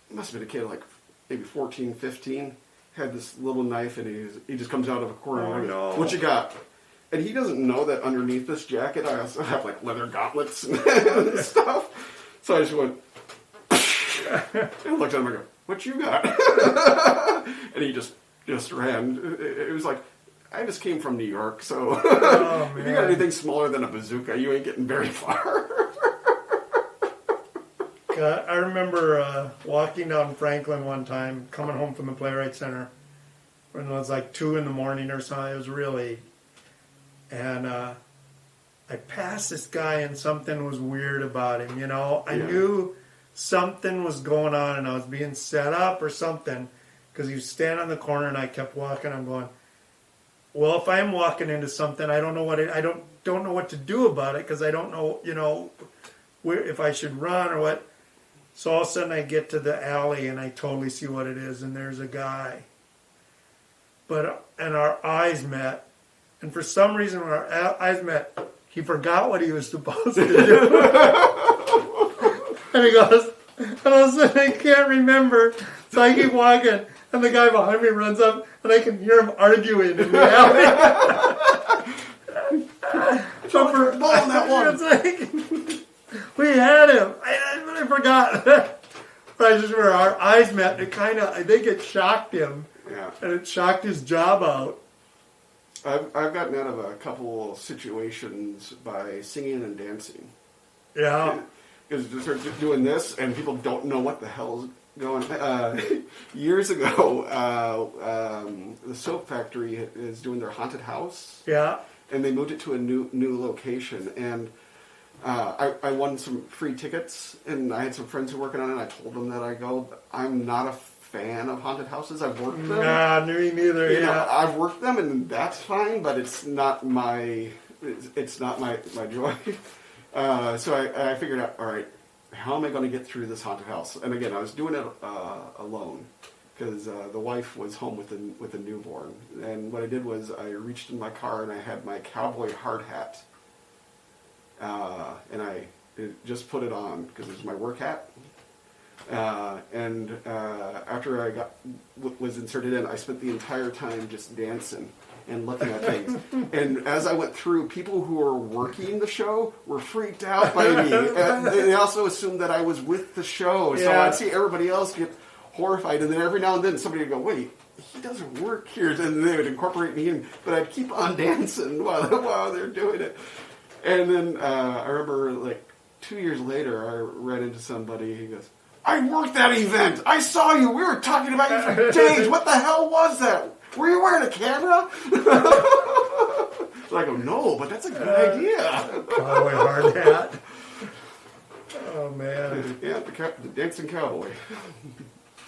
it must have been a kid like maybe 14, 15, had this little knife, and he just comes out of a corner. Oh, and no. "What you got?" And he doesn't know that underneath this jacket I also have like leather gauntlets and stuff. So I just went and looked at him and I go, "What you got?" And he just ran. It was like, I just came from New York, so if you got anything smaller than a bazooka, you ain't getting very far. God, I remember walking down Franklin one time, coming home from the Playwright Center, when it was like 2 in the morning or something. It was really... And I passed this guy, and something was weird about him, I knew something was going on, and I was being set up or something, because he was standing on the corner, and I kept walking. I'm going, well, if I'm walking into something, I don't know what I don't know what to do about it, because I don't know, where, if I should run or what. So all of a sudden I get to the alley, and I totally see what it is, and there's a guy. And our eyes met, and for some reason when our eyes met, he forgot what he was supposed to do. And he goes, and all of a sudden I can't remember. So I keep walking, and the guy behind me runs up, and I can hear him arguing in the alley. So for ball on that one. It's like, we had him. I forgot. But I just remember our eyes met, and I think it shocked him. Yeah. And it shocked his job out. I've gotten out of a couple situations by singing and dancing. Yeah. Because they're doing this, and people don't know what the hell's going on. Years ago, the Soap Factory is doing their haunted house. Yeah. And they moved it to a new location. And I won some free tickets, and I had some friends who were working on it, and I told them that I'm not a fan of haunted houses. I've worked them. Nah, me neither. You know, I've worked them, and that's fine, but it's not my joy. So I figured out, all right, how am I going to get through this haunted house? And again, I was doing it alone because the wife was home with a newborn. And what I did was I reached in my car and I had my cowboy hard hat. And I just put it on because it was my work hat. And after I was inserted in, I spent the entire time just dancing and looking at things. And as I went through, people who were working the show were freaked out by me. And they also assumed that I was with the show. So I'd see everybody else get horrified. And then every now and then somebody would go, wait, he doesn't work here. And they would incorporate me in. But I'd keep on dancing while they're doing it. And then I remember like 2 years later, I ran into somebody. He goes, I worked that event. I saw you. We were talking about you for days. What the hell was that? Were you wearing a camera? So I go, no, but that's a good idea. Cowboy hard hat. Oh, man. Yeah, the dancing cowboy.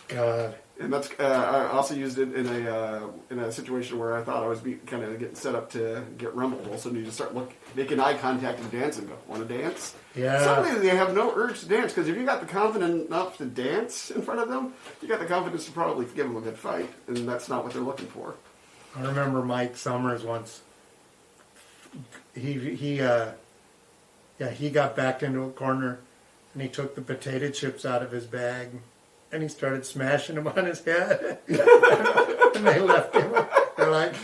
God. And that's I also used it in a situation where I thought I was kind of getting set up to get rumbled. All of a sudden you just start making eye contact and dance and go, want to dance? Yeah. Suddenly they have no urge to dance because if you got the confidence enough to dance in front of them, you got the confidence to probably give them a good fight, and that's not what they're looking for. I remember Mike Summers once. He got backed into a corner and he took the potato chips out of his bag and he started smashing them on his head. And they left him. They're like,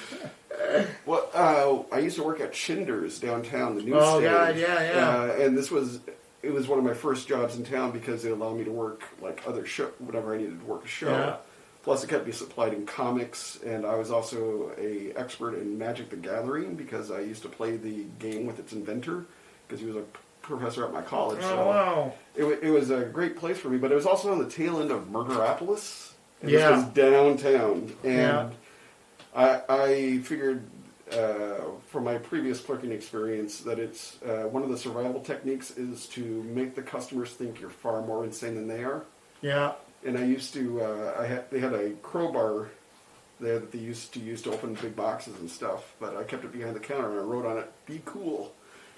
well, I used to work at Schindler's downtown, the newsstand. oh God, yeah. And it was one of my first jobs in town because it allowed me to work like other whenever I needed to work a show. Yeah. Plus, it kept me supplied in comics, and I was also a expert in Magic the Gathering because I used to play the game with its inventor because he was a professor at my college. Oh, so wow. It was a great place for me, but it was also on the tail end of Murderopolis. And Yeah. This was downtown, and Yeah. I figured from my previous clerking experience that it's one of the survival techniques is to make the customers think you're far more insane than they are. Yeah. And I used to, they had a crowbar there that they used to use to open big boxes and stuff, but I kept it behind the counter and I wrote on it, "Be cool."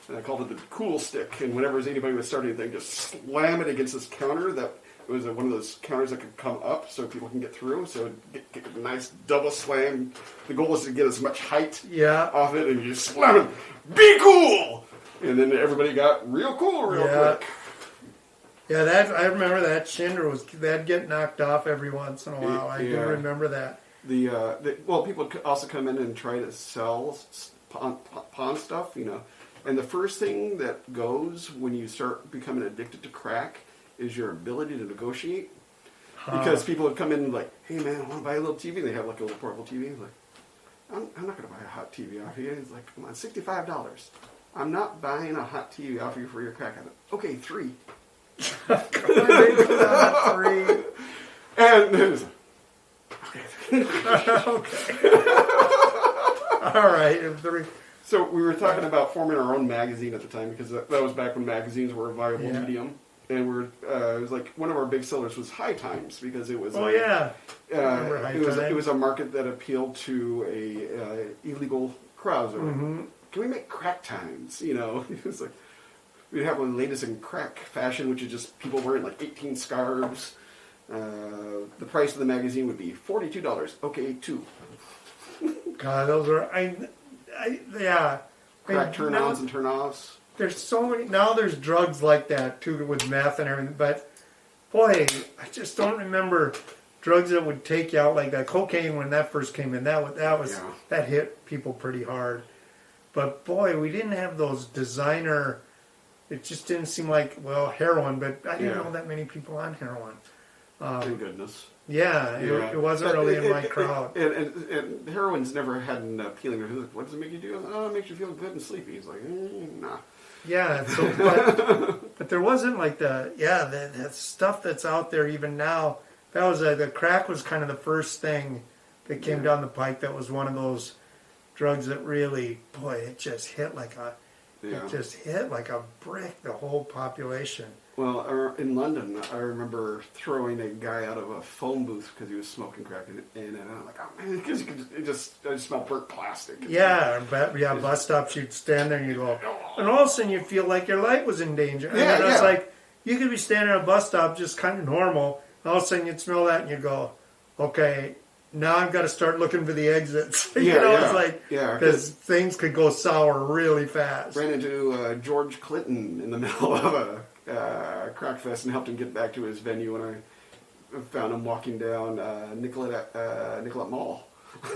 And I called it the cool stick. And whenever anybody was starting anything, just slam it against this counter. That it was one of those counters that could come up so people can get through. So get a nice double slam. The goal is to get as much height off it, and you just slam it. Be cool. And then everybody got real cool real quick. Yeah, I remember that Schindler that'd get knocked off every once in a while. I do remember that. Well, people could also come in and try to sell pawn stuff, you know. And the first thing that goes when you start becoming addicted to crack is your ability to negotiate. Because people would come in and like, hey man, I want to buy a little TV. And they have like a little portable TV. He's like, I'm not going to buy a hot TV off you. He's like, come on, $65. I'm not buying a hot TV off you for your crack habit. Okay, 3. Three. And it was okay. All right. 3. So we were talking about forming our own magazine at the time because that was back when magazines were a viable medium, and it was like one of our big sellers was High Times because it was it was a market that appealed to a illegal crowds. Can we make crack times? You know, it was like we'd have one of the latest in crack fashion, which is just people wearing like 18 scarves. The price of the magazine would be $42. Okay, 2. God, those are Crack turn-ons and turn-offs. There's so many now. There's drugs like that too with meth and everything. But boy, I just don't remember drugs that would take you out like that. Cocaine when that first came in, that hit people pretty hard. But boy, we didn't have those designer. It just didn't seem like heroin. But I didn't know that many people on heroin. Thank goodness. It wasn't really in my crowd. And heroin's never had an appealing. What does it make you do? Oh, it makes you feel good and sleepy. He's like, nah. Yeah, but there wasn't like that stuff that's out there even now. That was the crack was kind of the first thing that came down the pike. That was one of those drugs that really, boy, it just hit like a brick. The whole population. Well, in London, I remember throwing a guy out of a phone booth because he was smoking crack, and I'm like, oh man, because I just smelled burnt plastic. Yeah, bus stops, you'd stand there and you go, and all of a sudden you feel like your life was in danger. And it's like, you could be standing at a bus stop just kind of normal, and all of a sudden you'd smell that and you'd go, okay, now I've got to start looking for the exits. It's like, because things could go sour really fast. Ran into George Clinton in the middle of a crack fest and helped him get back to his venue, and I found him walking down Nicollet Mall.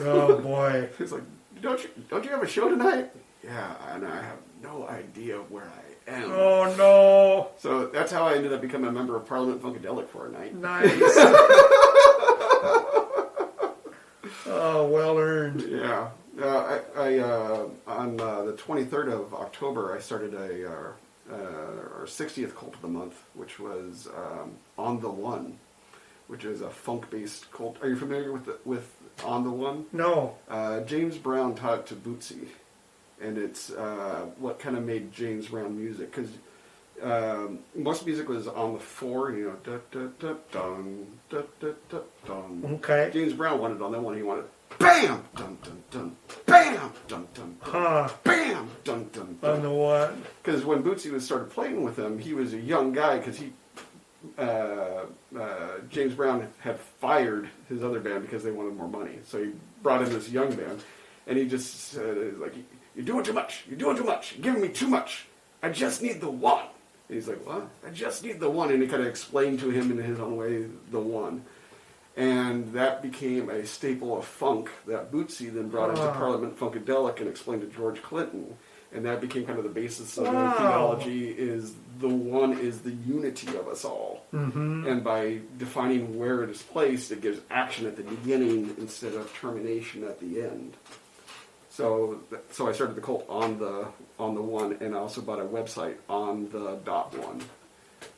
Oh boy! He's like, don't you have a show tonight? Yeah, and I have no idea where I am. Oh no! So that's how I ended up becoming a member of Parliament Funkadelic for a night. Nice. Oh, well earned. Yeah. I on the 23rd of October, I started our 60th cult of the month, which was OnThe.One, which is a funk-based cult. Are you familiar with OnThe.One? No. James Brown taught it to Bootsy, and it's what kind of made James Brown music, because most music was on the four, you know, da da da dun da da da dun. Okay. James Brown wanted on that one. He wanted bam dun dun dun, bam dun dun dun, bam dun dun dun. On the one. Because when Bootsy started playing with him, he was a young guy. Because James Brown had fired his other band because they wanted more money. So he brought in this young band, and he just said, like, "You're doing too much. You're doing too much. You're giving me too much. I just need the one." And he's like, "What? I just need the one." And he kind of explained to him in his own way the one. And that became a staple of funk that Bootsy then brought into Parliament Funkadelic and explained to George Clinton. And that became kind of the basis of the theology, is the one is the unity of us all. Mm-hmm. And by defining where it is placed, it gives action at the beginning instead of termination at the end. So I started the cult on the one, and I also bought a website on the.one,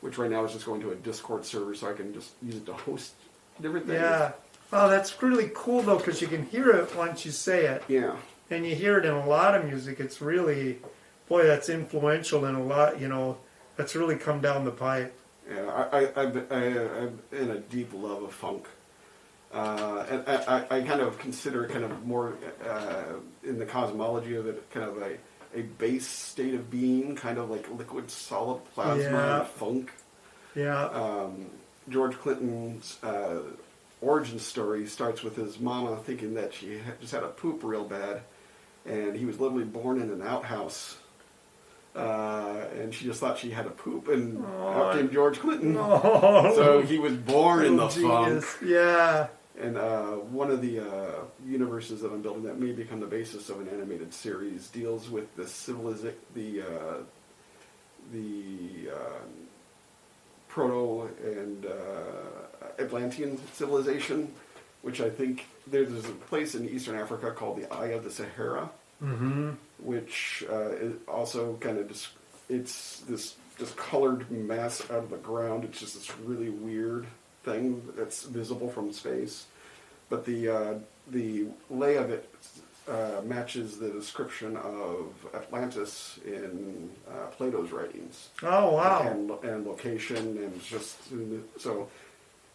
which right now is just going to a Discord server, so I can just use it to host different things. Yeah. Oh, that's really cool though, because you can hear it once you say it. Yeah. And you hear it in a lot of music. It's really, boy, that's influential in a lot. You know, that's really come down the pipe. Yeah, I'm in a deep love of funk. And I kind of consider it kind of more in the cosmology of it, kind of a base state of being, kind of like liquid solid plasma funk. Yeah. George Clinton's origin story starts with his mama thinking that she just had a poop real bad, and he was literally born in an outhouse. And she just thought she had a poop, and out came George Clinton. So he was born in the funk. Yeah. And one of the universes that I'm building that may become the basis of an animated series deals with the Proto and Atlantean civilization, which I think there's a place in Eastern Africa called the Eye of the Sahara, which is also kind of it's this colored mass out of the ground. It's just this really weird thing that's visible from space, but the lay of it matches the description of Atlantis in Plato's writings. Oh wow! And location, and it's just so.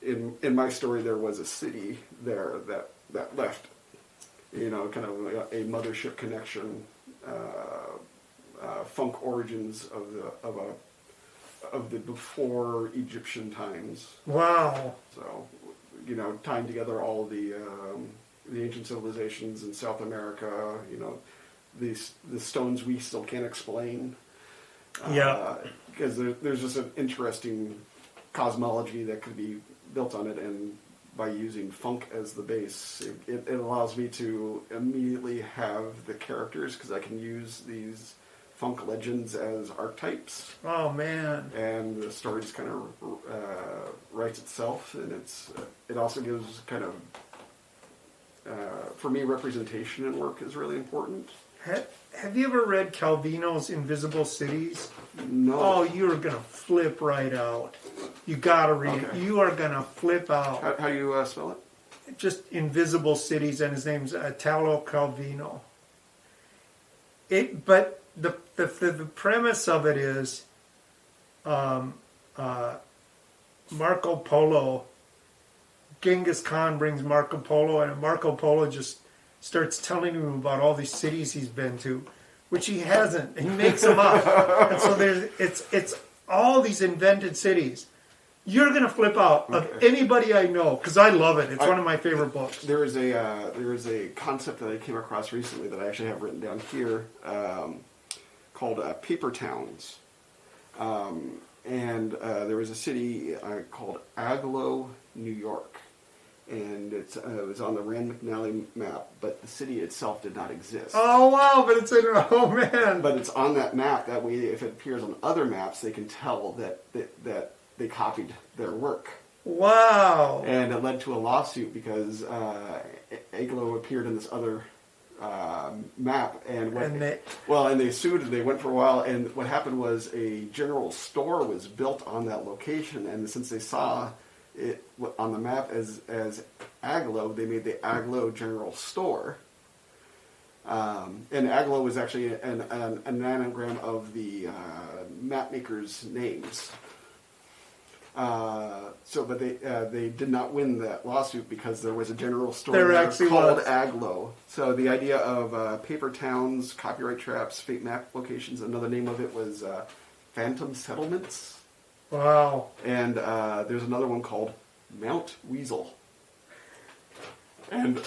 In my story, there was a city there that left, you know, kind of a mothership connection, funk origins of the before Egyptian times. Wow! So, you know, tying together all the ancient civilizations in South America, you know, the stones we still can't explain. Because there's just an interesting cosmology that could be built on it, and by using funk as the base, it allows me to immediately have the characters, because I can use these funk legends as archetypes. Oh man! And the story just kind of writes itself, and it also gives kind of for me, representation in work is really important. Have you ever read Calvino's Invisible Cities? No. Oh, you're gonna flip right out. You gotta read it. You are gonna flip out. How do you spell it? Just Invisible Cities, and his name's Italo Calvino. But the premise of it is, Marco Polo. Genghis Khan brings Marco Polo, and Marco Polo just starts telling him about all these cities he's been to, which he hasn't. He makes them up, and so it's all these invented cities. You're gonna flip out of anybody I know because I love it. It's one of my favorite books. There is a concept that I came across recently that I actually have written down here called paper towns, and there was a city called Agloe, New York, and it was on the Rand McNally map, but the city itself did not exist. Oh wow! But it's in man. But it's on that map. That way, if it appears on other maps, they can tell that they copied their work. Wow! And it led to a lawsuit because Agloe appeared in this other map, and they sued. And they went for a while, and what happened was a general store was built on that location, and since they saw it on the map as Agloe, they made the Agloe General Store. And Agloe was actually an anagram of the map makers' names. But they did not win that lawsuit because there was a general store there called Agloe. So the idea of paper towns, copyright traps, fake map locations, another name of it was phantom settlements. Wow. And there's another one called Mount Weasel. And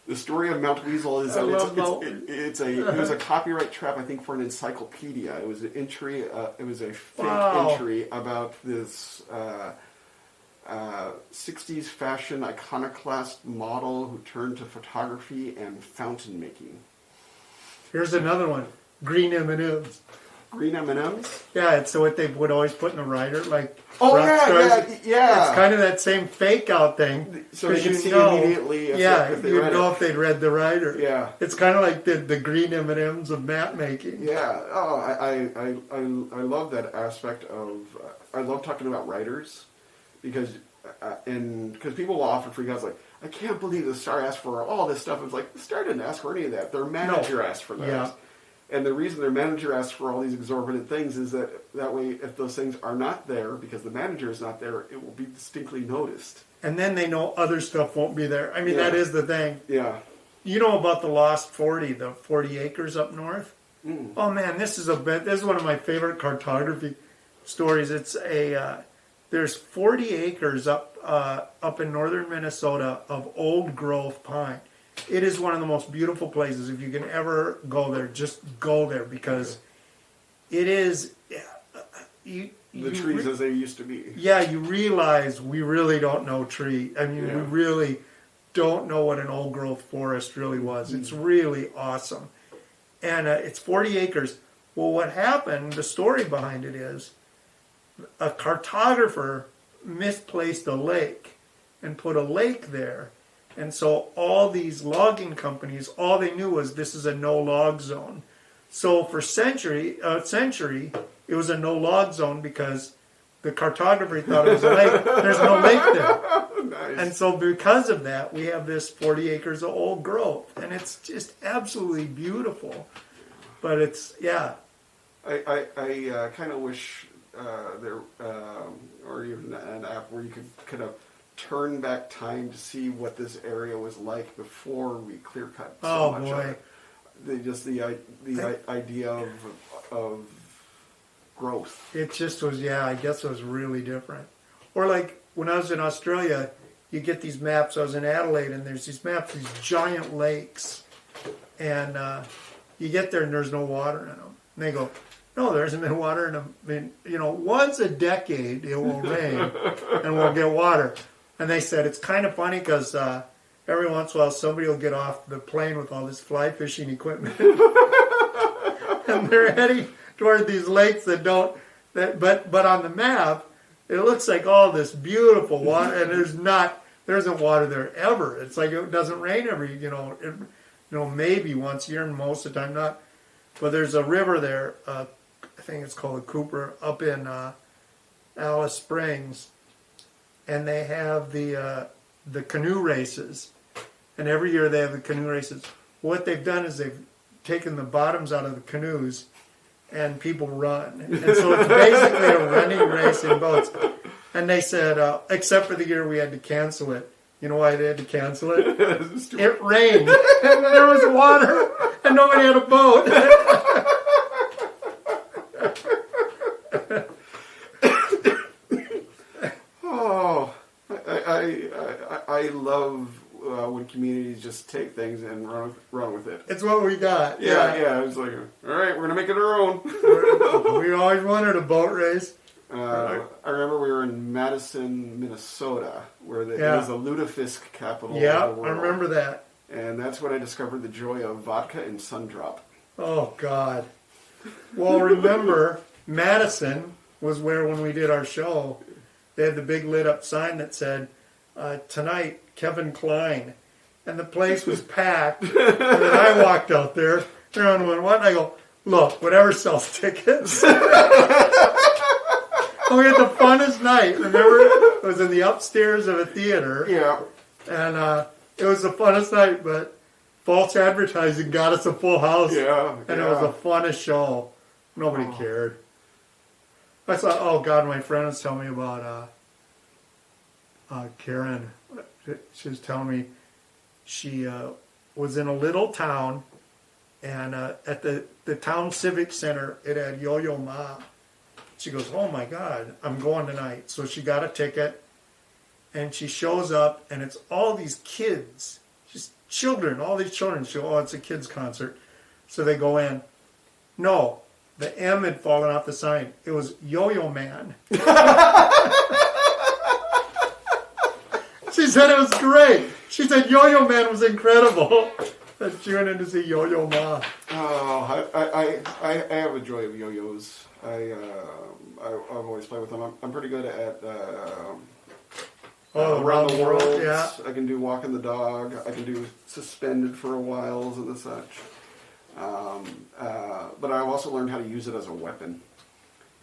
the story of Mount Weasel is it was a copyright trap, I think, for an encyclopedia. It was an entry. It was a fake entry about this 60s fashion iconoclast model who turned to photography and fountain making. Here's another one: green M&Ms. Green M&Ms? Yeah, it's what they would always put in the rider, like yeah. It's kind of that same fake out thing. So you can see immediately if they you'd read know it. if they'd read the rider. Yeah. It's kind of like the green M&Ms of map making. Yeah. Oh, I love that aspect of. I love talking about writers because people will often freak out like, I can't believe the star asked for all this stuff. It's like the star didn't ask for any of that. Their manager asked for that. Yeah. And the reason their manager asks for all these exorbitant things is that way, if those things are not there, because the manager is not there, it will be distinctly noticed. And then they know other stuff won't be there. I mean, that is the thing. Yeah. You know about the Lost 40, the 40 acres up north? Mm. Oh man, this is one of my favorite cartography stories. It's there's 40 acres up in northern Minnesota of old growth pine. It is one of the most beautiful places. If you can ever go there, just go there because it is. The trees as they used to be. Yeah, you realize we really don't know tree. I mean, we really don't know what an old growth forest really was. It's really awesome, and it's 40 acres. Well, what happened? The story behind it is a cartographer misplaced a lake and put a lake there. And so all these logging companies, all they knew was this is a no-log zone. So for a century, it was a no-log zone because the cartographer thought it was a lake. There's no lake there. Nice. And so because of that, we have this 40 acres of old growth. And it's just absolutely beautiful. But it's, yeah. I kind of wish there, or even an app where you could kind of turn back time to see what this area was like before we clear cut so much of it. The idea of growth. It just was, I guess it was really different. Or like when I was in Australia, you get these maps. I was in Adelaide, and there's these maps, these giant lakes, and you get there and there's no water in them. And they go, no, there isn't any water in them. I mean, once a decade it will rain and we'll get water. And they said it's kind of funny because every once in a while somebody will get off the plane with all this fly fishing equipment, and they're heading toward these lakes but on the map it looks like all this beautiful water, and there isn't water there ever. It's like it doesn't rain every maybe once a year, and most of the time not. But there's a river there. I think it's called the Cooper up in Alice Springs. And they have the canoe races, and every year they have the canoe races. What they've done is they've taken the bottoms out of the canoes, and people run. And so it's basically a running race in boats. And they said, except for the year we had to cancel it. You know why they had to cancel it? It rained, and there was water, and nobody had a boat. Oh, I love when communities just take things and run with it. It's what we got. Yeah. It's like, all right, we're gonna make it our own. We always wanted a boat race. I remember we were in Madison, Minnesota, where it was the lutefisk capital of the world. I remember that. And that's when I discovered the joy of vodka and Sundrop. Oh, God. Well, remember, Madison was where, when we did our show, they had the big lit-up sign that said, tonight, Kevin Kline. And the place was packed. And then I walked out there, everyone went, what? And I go, look, whatever sells tickets. We had the funnest night. Remember, it was in the upstairs of a theater. Yeah. And it was the funnest night, but false advertising got us a full house. Yeah. And it was the funnest show. Nobody cared. I thought, oh God, my friend was telling me about Karen. She was telling me she was in a little town, and at the town civic center, it had Yo-Yo Ma. She goes, oh my God, I'm going tonight. So she got a ticket, and she shows up, and it's all these kids, just children, all these children. She goes, oh, it's a kids concert. So they go in. No, the M had fallen off the sign. It was Yo-Yo Man. She said it was great. She said Yo-Yo Man was incredible. That she went in to see Yo-Yo Ma. Oh, I have a joy of yo-yos. I've always played with them. I'm pretty good at around the world. Yeah. I can do walking the dog. I can do suspended for a while and the such. But I've also learned how to use it as a weapon.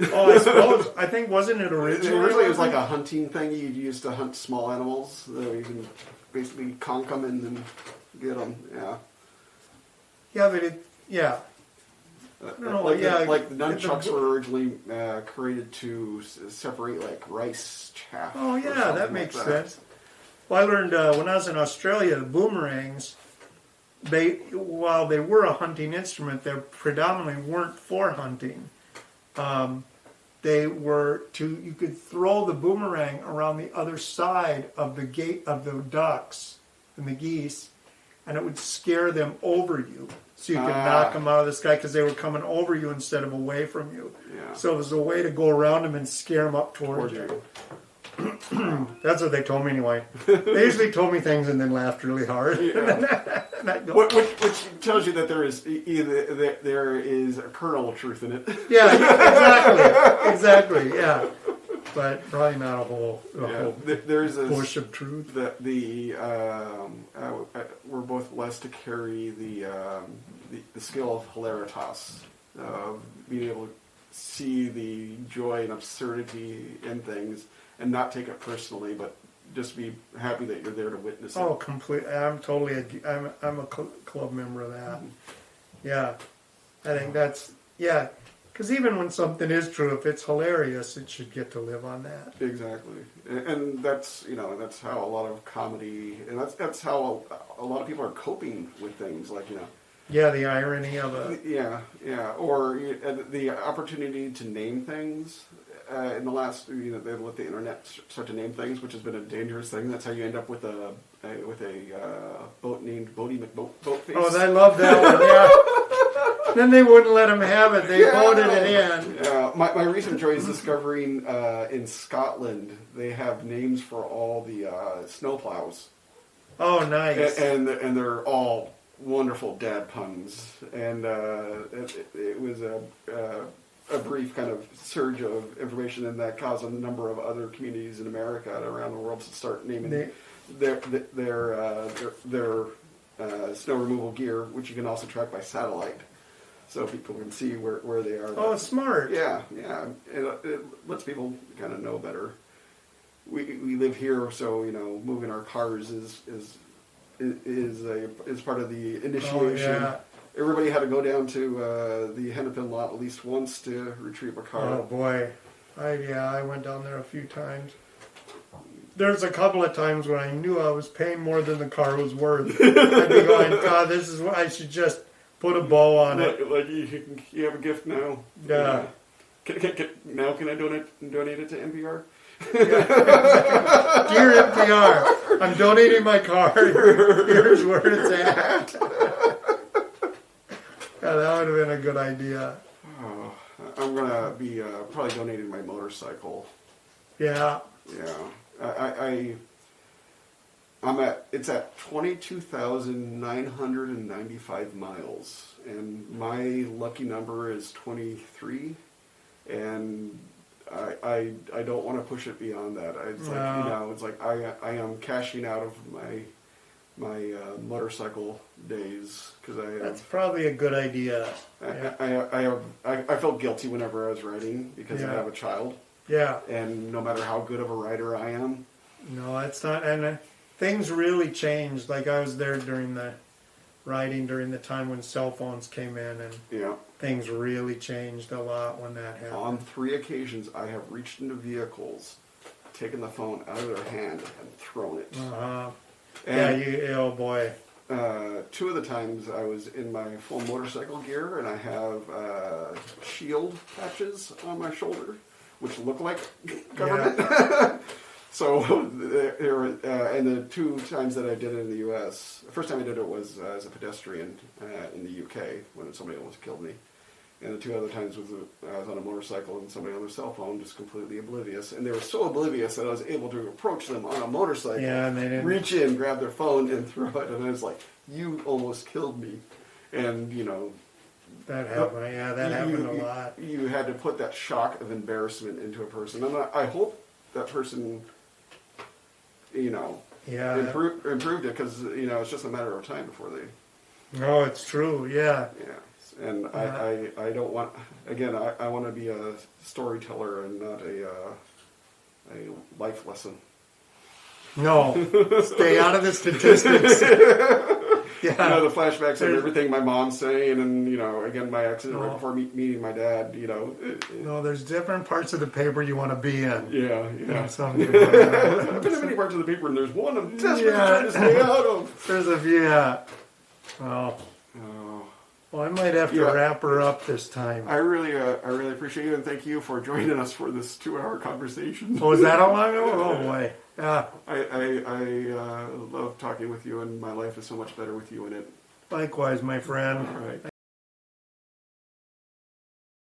Oh, I suppose. I think, wasn't it originally? Originally, it was like a hunting thing you used to hunt small animals. You can basically conk them and then get them. Yeah. Yeah, but I don't know. Like the nunchucks were originally created to separate like rice chaff. Oh yeah, that makes sense. Well, I learned when I was in Australia, the boomerangs, while they were a hunting instrument, they predominantly weren't for hunting. They were you could throw the boomerang around the other side of the gate of the ducks and the geese, and it would scare them over you. So you could knock them out of the sky because they were coming over you instead of away from you. Yeah. So it was a way to go around them and scare them up towards you. That's what they told me anyway. They usually told me things and then laughed really hard. Yeah. Which tells you that there is a kernel of truth in it. Yeah, exactly. Yeah, but probably not a whole there's a bush of truth. We're both blessed to carry the skill of hilaritas, being able to see the joy and absurdity in things and not take it personally, but just be happy that you're there to witness it. Oh, completely. I'm a club member of that. Yeah, I think that's because even when something is true, if it's hilarious, it should get to live on that. Exactly, and that's how a lot of comedy, and that's how a lot of people are coping with things like Yeah, the irony of it. Yeah, or the opportunity to name things. In the last, they let the internet start to name things, which has been a dangerous thing. That's how you end up with a boat named Bodie McBoatface. Oh, I love that one. Yeah. Then they wouldn't let him have it. They voted it in. Yeah. My recent joy is discovering in Scotland they have names for all the snowplows. Oh, nice. And they're all wonderful dad puns. And it was a brief kind of surge of information, and that caused a number of other communities in America and around the world to start naming their snow removal gear, which you can also track by satellite, so people can see where they are. Oh, it's smart. Yeah. It lets people kind of know better. We live here, so moving our cars is part of the initiation. Oh, yeah. everybody had to go down to the Hennepin lot at least once to retrieve a car. Oh boy, I went down there a few times. There's a couple of times when I knew I was paying more than the car was worth. I'd be going, God, this is what I should just put a bow on it. Like you have a gift now. Yeah. Now can I donate it to NPR? Dear NPR, I'm donating my car. Here's where it's at. Yeah, that would have been a good idea. Oh, I'm gonna be probably donating my motorcycle. Yeah. Yeah, it's at 22,995 miles, and my lucky number is 23, and I don't want to push it beyond that. It's like I am cashing out of my motorcycle days because That's probably a good idea. I felt guilty whenever I was riding because I have a child. Yeah. And no matter how good of a rider I am. No, it's not. And things really changed. Like I was there during the time when cell phones came in, and things really changed a lot when that happened. On 3 occasions, I have reached into vehicles, taken the phone out of their hand, and thrown it. Oh boy. 2 of the times I was in my full motorcycle gear, and I have shield patches on my shoulder, which look like government. Yeah. So, and the 2 times that I did it in the U.S., the first time I did it was as a pedestrian in the U.K. when somebody almost killed me. And the 2 other times was I was on a motorcycle and somebody on their cell phone, just completely oblivious. And they were so oblivious that I was able to approach them on a motorcycle, and they didn't reach in, grab their phone, and throw it. And I was like, "You almost killed me." And that happened. Yeah, that happened a lot. You had to put that shock of embarrassment into a person, and I hope that person, improved it because it's just a matter of time before they. No, it's true. Yeah. Yeah, and I don't want. Again, I want to be a storyteller and not a life lesson. No, stay out of the statistics. Yeah. The flashbacks of everything my mom's saying, and again, my accident right before meeting my dad. No, there's different parts of the paper you want to be in. Yeah. I've been in many parts of the paper, and there's one I'm desperately trying to stay out of. There's Well, I might have to wrap her up this time. I really appreciate you, and thank you for joining us for this 2-hour conversation. Oh, is that how long ago? Oh boy. Yeah. I love talking with you, and my life is so much better with you in it. Likewise, my friend. All right.